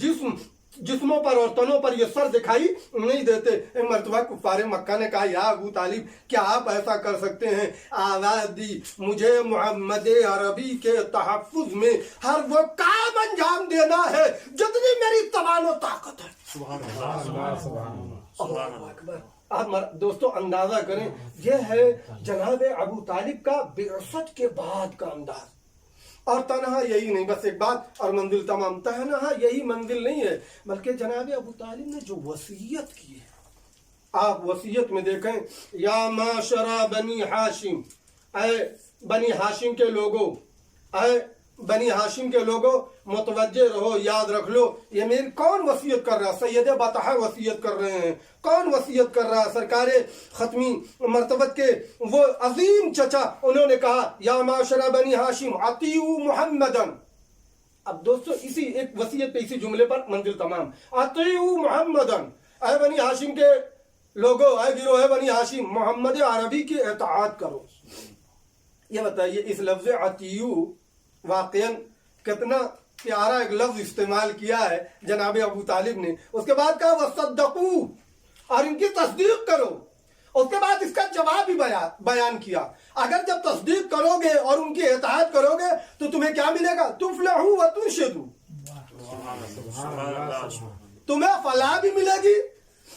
جسموں پر اور تنوں پر یہ سر دکھائی نہیں دیتے۔ ایک مرتبہ کفار مکہ نے کہا یا ابو طالب کیا آپ ایسا کر سکتے ہیں؟ آواز دی مجھے محمد عربی کے تحفظ میں ہر وہ کام انجام دینا ہے جتنی میری توان و طاقت ہے۔ اللہ اکبر۔ آپ دوستو اندازہ کریں، یہ ہے جناب ابو طالب کا بعثت کے بعد کا انداز۔ اور تنہا یہی نہیں، بس ایک بات اور منزل تمام، تنہا یہی منزل نہیں ہے بلکہ جناب ابو طالب نے جو وصیت کی ہے، آپ وصیت میں دیکھیں یا معاشر بنی ہاشم، اے بنی ہاشم کے لوگوں، اے بنی ہاشم کے لوگوں متوجہ رہو، یاد رکھ لو یہ میری کون وصیت کر رہا ہے؟ سید بطحہ وصیت کر رہے ہیں۔ کون وصیت کر رہا ہے؟ سرکار ختمی مرتبت کے وہ عظیم چچا، انہوں نے کہا یا معاشر بنی ہاشم اطیعوا محمدن۔ اب دوستو اسی ایک وصیت پہ اسی جملے پر منزل تمام، اطیعوا محمدن، اے بنی ہاشم کے لوگوں، اے گروہ بنی ہاشم محمد عربی کی اطاعت کرو۔ یہ بتائیے اس لفظ اطیعوا واقعاً کتنا پیارا ایک لفظ استعمال کیا ہے جناب ابو طالب نے۔ اس کے بعد کہا وصدقوا، اور ان کی تصدیق کرو۔ اس کے بعد اس کا جواب بھی بیان کیا، اگر جب تصدیق کرو گے اور ان کی اطاعت کرو گے تو تمہیں کیا ملے گا؟ تفلحوا وترشدوا، تمہیں فلاح بھی ملے گی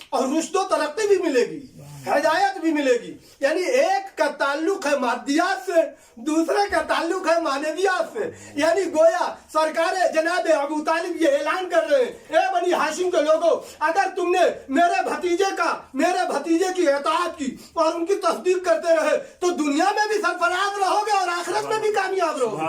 اور رشد و ترقی بھی ملے گی۔ ہدایت بھی ملے گی. یعنی ایک کا تعلق ہے مادیات سے, دوسرے کا تعلق ہے معنویات سے. یعنی گویا سرکار جناب ابو طالب یہ اعلان کر رہے ہیں, اے بنی ہاشم کے لوگوں, اگر تم نے میرے بھتیجے کی اطاعت کی اور ان کی تصدیق کرتے رہے تو دنیا میں بھی سرفراز رہو گے اور آخرت میں بھی کامیاب رہو گے.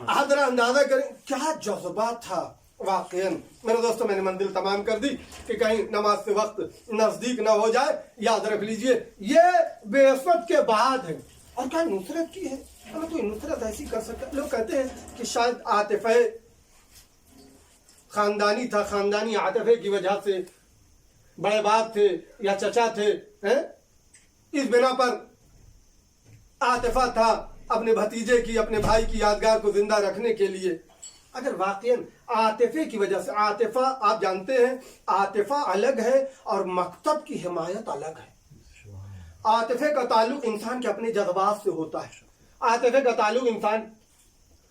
آپ ذرا اندازہ کریں کیا جذبات تھا. واقعاً میرے دوستوں میں نے منزل تمام کر دی کہ کہیں نماز سے وقت نزدیک نہ ہو جائے. یاد رکھ لیجئے یہ بعثت کے بعد ہے. اور کیا نصرت کی ہے؟ اگر کوئی نصرت ایسی کر سکتا. لوگ کہتے ہیں کہ شاید عاطفہ خاندانی تھا, خاندانی عاطفے کی وجہ سے, بڑے باپ تھے یا چچا تھے, اس بنا پر عاطفہ تھا اپنے بھتیجے کی, اپنے بھائی کی یادگار کو زندہ رکھنے کے لیے. اگر واقعاً عاطفے کی وجہ سے, عاطفہ آپ جانتے ہیں عاطفہ الگ ہے اور مکتب کی حمایت الگ ہے. عاطفے کا تعلق انسان کے اپنے جذبات سے ہوتا ہے. عاطفے کا تعلق انسان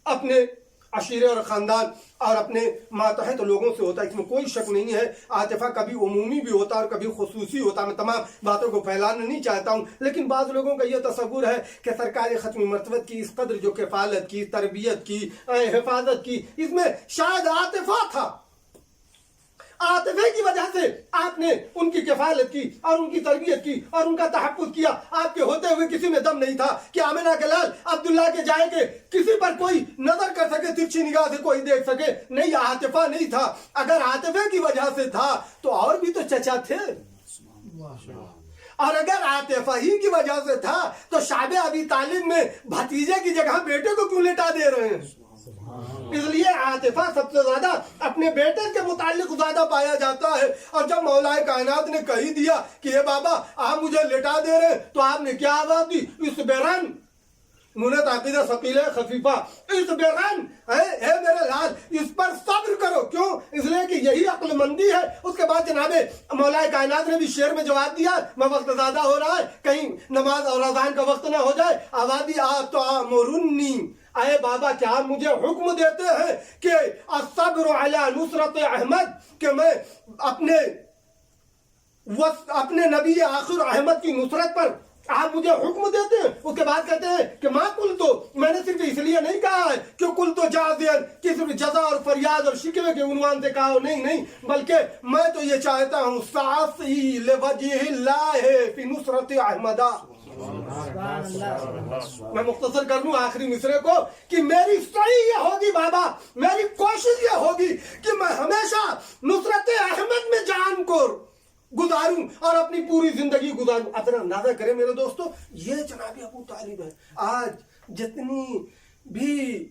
اپنے عشیرے اور خاندان اور اپنے ماتحت لوگوں سے ہوتا ہے, اس میں کوئی شک نہیں ہے. عاطفہ کبھی عمومی بھی ہوتا ہے اور کبھی خصوصی ہوتا ہے. میں تمام باتوں کو پھیلانا نہیں چاہتا ہوں, لیکن بعض لوگوں کا یہ تصور ہے کہ سرکار ختم مرتبت کی اس قدر جو کفالت کی, تربیت کی, حفاظت کی, اس میں شاید عاطفہ تھا. عاطفے کی وجہ سے آپ نے ان کی کفالت کی اور ان کی تربیت کی اور ان کا تحفظ کیا. آپ کے ہوتے ہوئے کسی میں دم نہیں تھا کہ آمنہ کے لال عبداللہ کے جائے کہ کسی پر کوئی نظر کر سکے, ترچھی نگاہ سے کوئی دیکھ سکے. نہیں, عاطفہ نہیں تھا. اگر عاطفے کی وجہ سے تھا تو اور بھی تو چچا تھے, اور اگر عاطفہ ہی کی وجہ سے تھا تو شعب ابی طالب میں بھتیجے کی جگہ بیٹے کو کیوں لٹا دے رہے ہیں؟ اس لیے عاطفہ سب سے زیادہ اپنے بیٹے کے متعلق زیادہ پایا جاتا ہے. اور جب مولا کائنات نے کہی دیا کہ اے بابا آپ مجھے لٹا دے رہے ہیں تو آپ نے کیا آواز دی؟ اصبرن, نون تاکید ثقیلہ خفیفہ, اصبرن, اے میرے لال اس پر صبر کرو. کیوں؟ اس لیے کہ یہی عقل مندی ہے. اس کے بعد جناب مولا کائنات نے بھی شعر میں جواب دیا, میں وقت زیادہ ہو رہا ہے کہیں نماز اور اذان کا وقت نہ ہو جائے. آواز دی آتامرنی, اے بابا کیا آپ مجھے حکم دیتے ہیں کہ الصبر علی نصرت احمد, کہ میں اپنے نبی آخر احمد کی نصرت پر آپ مجھے حکم دیتے ہیں. اس کے بعد کہتے ہیں کہ ماں کل تو, میں نے صرف اس لیے نہیں کہا ہے کہ کل تو جازین کہ صرف جزا اور فریاد اور شکوے کے عنوان سے کہا ہو, نہیں, بلکہ میں تو یہ چاہتا ہوں سعی لوجہ اللہ فی نصرت احمدہ. میں مختصر کر لوں آخری مصرے کو کہ میری سعی یہ ہوگی بابا, میری کوشش یہ ہوگی کہ میں ہمیشہ نصرت احمد میں جان کو گزاروں اور اپنی پوری زندگی گزاروں. اب اندازہ کریں میرے دوستو, یہ جناب ابو طالب ہے. آج جتنی بھی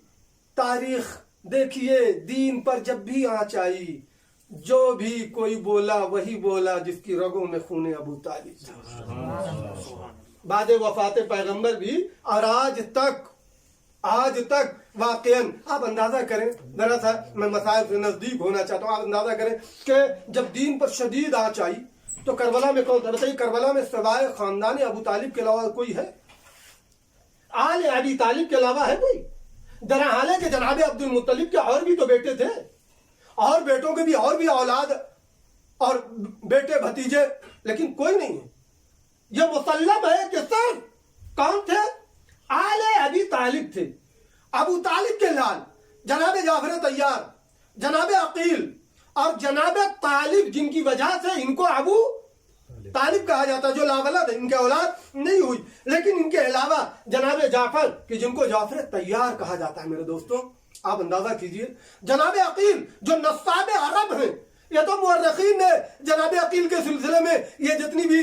تاریخ دیکھیے, دین پر جب بھی آنچ آئی, جو بھی کوئی بولا وہی بولا جس کی رگوں میں خون ابو طالب تھا. بعد وفات پیغمبر بھی, اور آج تک واقعاً آپ اندازہ کریں, ذرا سا میں مسائل سے نزدیک ہونا چاہتا ہوں, آپ اندازہ کریں کہ جب دین پر شدید آنچ آئی تو کربلا میں کون تھا؟ بتائیے, کربلا میں سوائے خاندان ابو طالب کے علاوہ کوئی ہے؟ آل ابی طالب کے علاوہ ہے کوئی؟ ذرا حال ہے کہ جناب عبد المطلب کے اور بھی تو بیٹے تھے, اور بیٹوں کے بھی اور بھی اولاد اور بیٹے بھتیجے, لیکن کوئی نہیں ہے. یہ مسلم ہے کہ صرف کون تھے؟ آل ابی طالب تھے. ابو طالب کے لال جناب جعفر طیار, جناب عقیل اور جناب طالب, جن کی وجہ سے ان کو ابو طالب کہا جاتا ہے, جو لاولد ہے, ان کے اولاد نہیں ہوئی. لیکن ان کے علاوہ جناب جعفر کہ جن کو جعفر طیار کہا جاتا ہے. میرے دوستوں آپ اندازہ کیجئے, جناب عقیل جو نصاب عرب ہیں, یہ تو مورخین نے جناب عقیل کے سلسلے میں یہ جتنی بھی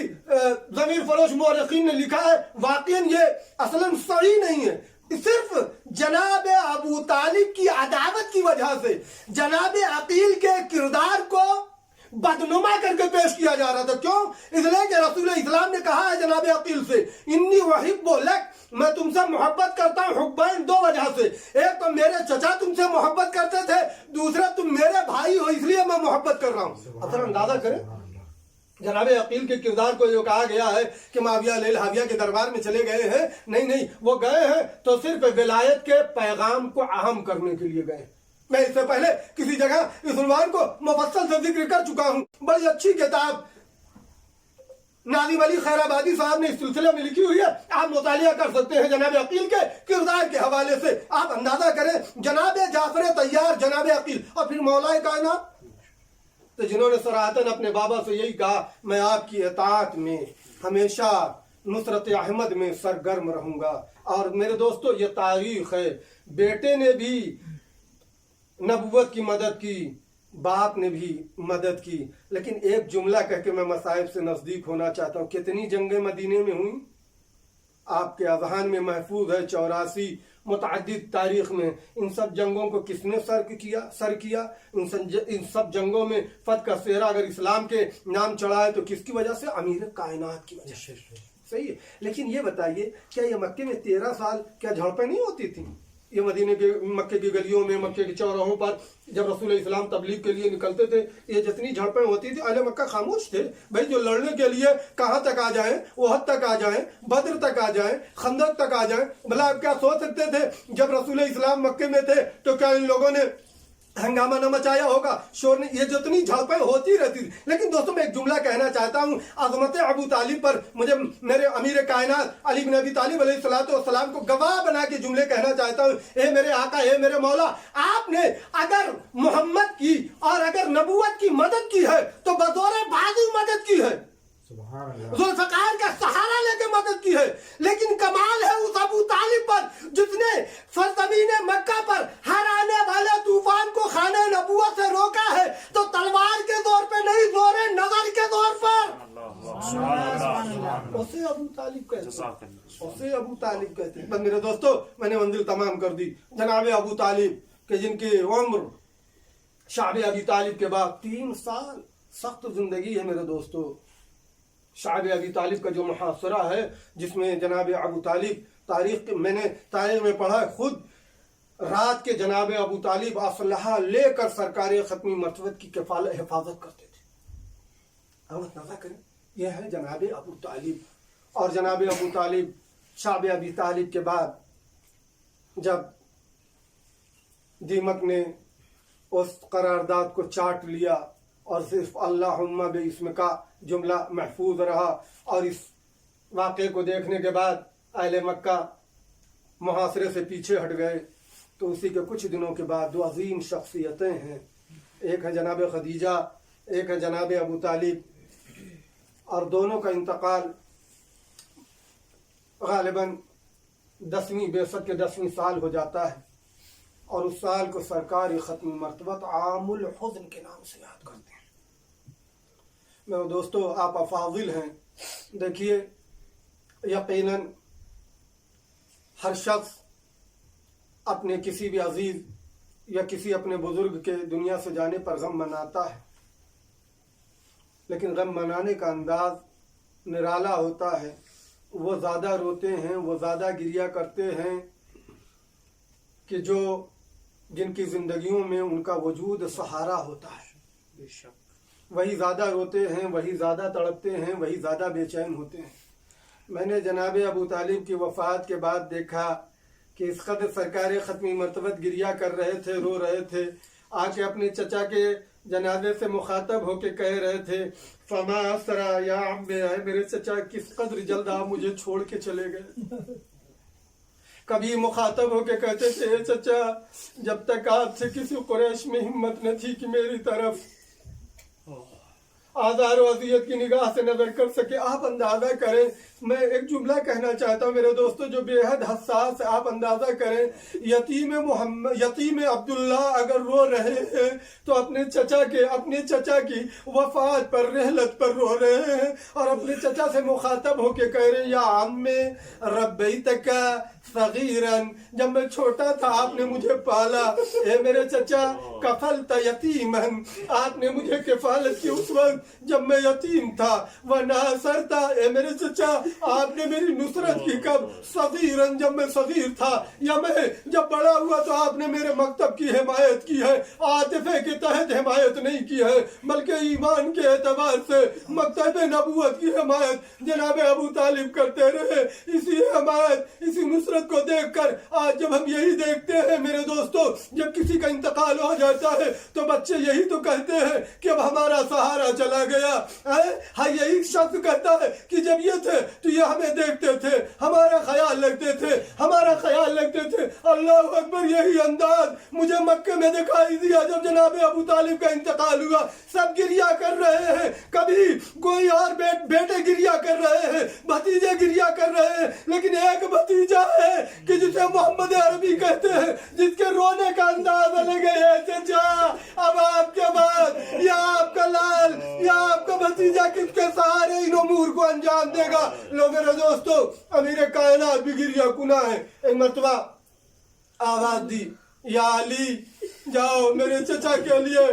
ضمیر فروش مورخین نے لکھا ہے, واقعاً یہ اصلاً صحیح نہیں ہے. صرف جناب ابو طالب کی عداوت کی وجہ سے جناب عقیل کے کردار کو بدنما کر کے پیش کیا جا رہا تھا. کیوں؟ اس لیے کہ رسول اسلام نے کہا ہے جناب عقیل سے, انی احب لک, میں تم سے محبت کرتا ہوں. حبین, دو وجہ سے, ایک تو میرے چچا تم سے محبت کرتے تھے, دوسرا تم میرے بھائی ہو اس لیے میں محبت کر رہا ہوں. اب اندازہ کریں جناب عقیل کے کردار کو جو کہا گیا ہے کہ معاویہ لیل حاویہ کے دربار میں چلے گئے ہیں, نہیں, وہ گئے ہیں تو صرف ولایت کے پیغام کو اہم کرنے کے لیے گئے. میں اس سے پہلے کسی جگہ اس عنوان کو مفصل سے ذکر کر چکا ہوں. بڑی اچھی کتاب नादिम अली खैराबादी साहब ने इस सिलसिले में लिखी हुई है, आप मुतालिया कर सकते हैं जनाब अकील के किरदार के हवाले से। आप अंदाजा करें जनाब जाफर तैयार, जनाब अकील और फिर मौलाए कायनात, तो जिन्होंने सराहतन अपने बाबा से यही कहा, मैं आपकी इताअत में हमेशा नुसरत अहमद में सरगर्म रहूंगा। और मेरे दोस्तों ये तारीख है, बेटे ने भी नबुवत की मदद की, बाप ने भी मदद की। लेकिन एक जुमला कह के मैं मसाइब से नजदीक होना चाहता हूँ। कितनी जंगें मदीने में हुई आपके अज़हान में महफूज है, 84 मुतअद्दिद तारीख में। इन सब जंगों को किसने सर किया? इन सब जंगों में फतह का सेहरा अगर इस्लाम के नाम चढ़ा है तो किसकी वजह से? अमीर कायनात की वजह से। सही है। लेकिन ये बताइए, क्या ये मक्के में 13 साल क्या झड़पें नहीं होती थी? ये मदीने के मक्के की गलियों में, मक्के के चौराहों पर जब रसूल इस्लाम तबलीग के लिए निकलते थे, ये जितनी झड़पें होती थी, अहले मक्का खामोश थे। भाई जो लड़ने के लिए कहाँ तक आ जाएं, ओहद तक आ जाएं, बद्र तक आ जाएं, खंदक तक आ जाएं, भला आप क्या सोच सकते थे जब रसूल इस्लाम मक्के में थे तो क्या इन लोगों ने हंगामा न मचाया होगा, शोर ने? ये जितनी झड़पें होती रहती थी। लेकिन दोस्तों मैं एक जुमला कहना चाहता हूँ अज़मत अबू तालिब पर। मुझे मेरे अमीर कायनात अली बिन अबी तालिब अलैहिस्सलाम को गवाह बना के जुमले कहना चाहता हूँ। ए मेरे आका, ए मेरे मौला, आपने अगर मोहम्मद की और अगर नबूवत की मदद की है तो बतौर बाजू मदद की है, जुल्फ़िकार का सहारा लेके मदद की है। लेकिन कमाल है उस अबू तालिब पर जिसने सरज़मीन मक्का पर हर आने वाले तूफान को खाने नबूवत से रोका है, तो तलवार के जोर पे नहीं, जोरे नजर के जोर पर। उसे अबू तालिब कहते हैं, उसे अबू तालिब कहते हैं। बस मेरे दोस्तों मैंने मंजिल तमाम कर दी। जनाब अबू तालिब के जिनकी उम्र शाब अबी तालिब के बाद 3 साल सख्त जिंदगी है मेरे दोस्तों। शाब अबी तालिब का जो मुहासरा है जिसमें जनाब अबू तालिब मैंने तारीख में पढ़ा है, खुद रात के जनाब अबू तालिब असलहा लेकर सरकार खत्मी मर्तबत की हिफाजत करते थे। अब अंदाजा करें, यह है जनाब अबू तालिब। और जनाब अबू तालिब शाब अबी तालिब के बाद जब दीमक ने उस करारदाद को चाट लिया और सिर्फ अल्लाहुम्मा बिस्म का जुमला महफूज रहा, और इस वाक़े को देखने के बाद अहले मक्का मुहासरे से पीछे हट गए, तो उसी के कुछ दिनों के बाद 2 अजीम शख्सियतें हैं। एक है जनाब खदीजा, एक है जनाब अबू तालिब, और दोनों का इंतकाल गालिबन 10वीं बेसत के 10वीं साल हो जाता है। और उस साल को सरकार ख़त्म मर्तबत आमुल हुज़्न के नाम से याद करते हैं। मेरे दोस्तों आप अफाजिल हैं। देखिए यकीनन हर शख्स अपने किसी भी अजीज या किसी अपने बुजुर्ग के दुनिया से जाने पर गम मनाता है, लेकिन गम मनाने का अंदाज निराला होता है। वो ज़्यादा रोते हैं, वो ज़्यादा गिरिया करते हैं कि जो जिनकी ज़िंदगियों में उनका वजूद सहारा होता है, बेशक वही ज़्यादा रोते हैं, वही ज़्यादा तड़पते हैं, वही ज़्यादा बेचैन होते हैं। मैंने जनाब अबू तालिब की वफ़ात के बाद देखा कि इस कदर सरकार ख़त्मी मर्तबत गिरिया कर रहे थे, रो रहे थे, आके अपने चचा के जनाजे से मुखातब होके कह रहे थे, फमा असरा या अम्मे, मेरे चचा किस कदर जल्द आप मुझे छोड़ के चले गए। कभी मुखातब होके कहते थे, चचा जब तक आपसे किसी कुरैश में हिम्मत न थी कि मेरी तरफ आज़ार व अज़ियत की निगाह से नजर कर सके। आप अंदाजा करें, मैं एक जुमला कहना चाहता हूँ मेरे दोस्तों जो बेहद हसास है। आप अंदाजा करें, यतीम अब्दुल्ला अगर रो रहे हैं तो अपने चचा की वफात पर, रहलत पर रो रहे हैं, और अपने चचा से मुखातब होके कह रहे हैं, या अम्मे रब्बैतका सगीरन, जब मैं छोटा था आपने मुझे पाला। ए मेरे चचा कफलता यतीमन, आपने मुझे किफालत की उस वक्त जब मैं यतीम था। वह नासरता, ए मेरे चचा आपने मेरी नुसरत की कब, सगीरन, जब मैं सगीर था, या मैं जब बड़ा हुआ तो आपने मेरे मकतब की हिमायत की है। आतिफे के तहत हिमायत नहीं की है, बल्कि ईमान के एतबार से मकतब नबूवत की हिमायत जनाब अबू तालिब करते रहे। इसी हिमायत, इसी नुसरत को देखकर आज जब हम यही देखते हैं मेरे दोस्तों, जब किसी का इंतकाल हो जाता है तो बच्चे यही तो कहते हैं कि अब हमारा सहारा चला चला गया है। हाँ, यही शख्स कहता है कि जब ये थे तो ये हमें देखते थे, हमारा ख्याल रखते थे, हमारा ख्याल रखते थे। अल्लाह अकबर, यही अंदाज मुझे मक्के में दिखाई दिया जब जनाब अबू तालिब का इंतकाल हुआ। सब गिरिया कर रहे हैं, कभी कोई और बेटे गिरिया कर रहे हैं, भतीजे गिरिया कर रहे हैं, लेकिन एक भतीजा है कि जिसे मोहम्मद अरबी कहते हैं, जिसके रोने का अंदाज अलग है। चाचा, अब आपके बाद या आपका लाल या आपका भतीजा किसके सहारे इन उमूर को अंजाम देगा? लो मेरे दोस्तों, अमीर कायनात भी गिरिया कुना है। एक मरतबा आवाज दी, या अली जाओ मेरे चचा के लिए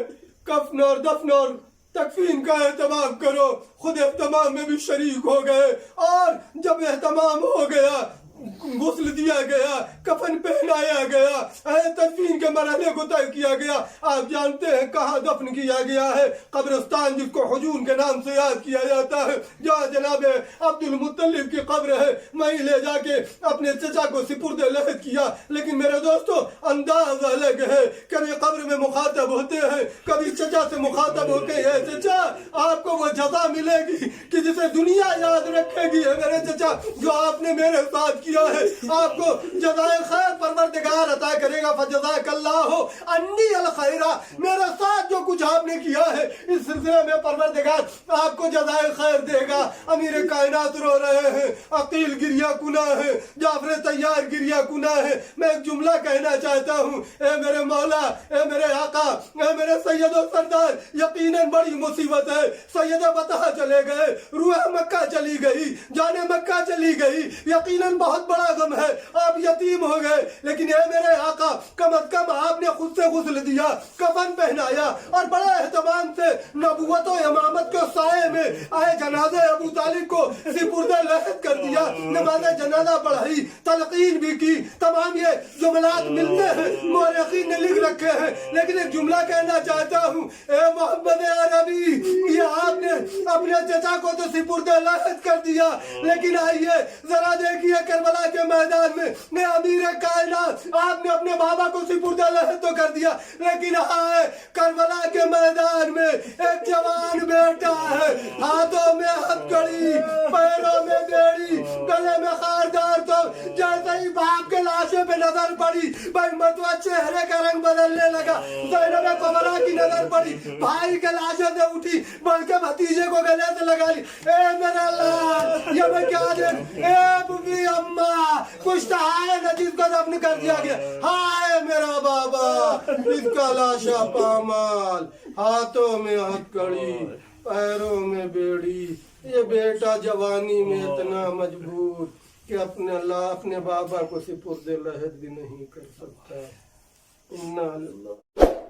कफन और दफन और तकफीन का एहतमाम करो। खुद एहतमाम में भी शरीक हो गए, और जब एहतमाम हो गया, गुस्ल दिया गया, कफन पहनाया गया, तदफीन के मरहले को तय किया गया। आप जानते हैं कहाँ दफन किया गया है? कब्रिस्तान, जिसको हुजून के नाम से याद किया जाता है, जहाँ जनाब अब्दुल मुत्तलिब की कब्र है, वहीं ले जाके अपने चचा को सिपुर्द लहद किया। लेकिन मेरे दोस्तों, अंदाज अलग है। कभी कब्र में मुखातब होते हैं, कभी चचा से मुखातब होते हैं। चचा, आपको वो जज़ा मिलेगी कि जिसे दुनिया याद रखेगी है मेरे चचा, जो आपने मेरे साथ किया है। आपको जज़ाए खैर परवरदिगार अता करेगा। फजज़ाकल्लाहु अन्नी अल खैरा, मेरे साथ जो कुछ आपने किया है इस सिलसिले में परवरदिगार आपको जज़ाए खैर देगा। अमीर कायनात रो रहे हैं, अकील गिरिया कुना है, जाफर तैयार गिरिया कुना है। मैं एक जुमला कहना चाहता हूँ, ए मेरे मौला, ए मेरे आका, ए मेरे सैयद और सरदार, यकीनन बड़ी मुसीबत है। सैयद बता चले गए, रूह मक्का चली गई, जाने मक्का चली गई, यकीनन बहुत बड़ा गम है। आप यतीम हो गए, लेकिन ये मेरे आका, कम अज कम आपने खुद से गुस्ल दिया, कफन पहनाया, और बड़े एहतमाम से नबूवत और इमामत के साए में आए जनाजे अबू तालिब को सिपुर्द लहद कर दिया। नमाज जनाजा पढ़ाई, तलकीन भी की। तमाम ये जुमलात मिलते हैं, मौरखीन ने लिख रखे हैं, लेकिन एक जुमला कहना चाहता हूँ, ए मोहम्मद अरबी, ये आपने अपने चचा को तो सिपुर्द लहद कर दिया, लेकिन आइए जरा देखिए करबला के मैदान में मैं अमीर कायनात, आपने अपने बाबा को सिपुर्द लहद तो कर दिया, लेकिन हाय करबला के मैदान में एक जवान बेटा है, हाथों में हथकड़ी, पैरों में बेड़ी, गले में खारदार। तो जैसे ही बाप के लाशे पे नजर पड़ी, भाई मतवा चेहरे का रंग बदलने लगा। ज़ैनब कुबरा की नजर पड़ी, भाई के लाशे से उठी, बल्कि भतीजे को गले से लगा ली। ए मेरा लाल, ये मैं क्या दे, ए बुबी अम्मा, कुछ तो है ना जिसको दफन कर दिया गया। हाय मेरा बाबा, इसका लाशा पामाल, हाथों में हथकड़ी, पैरों में बेड़ी। ये बेटा जवानी में इतना मजबूर कि अपने बाबा को सिपुर्द लहद भी नहीं कर सकता। इन्ना लिल्लाह।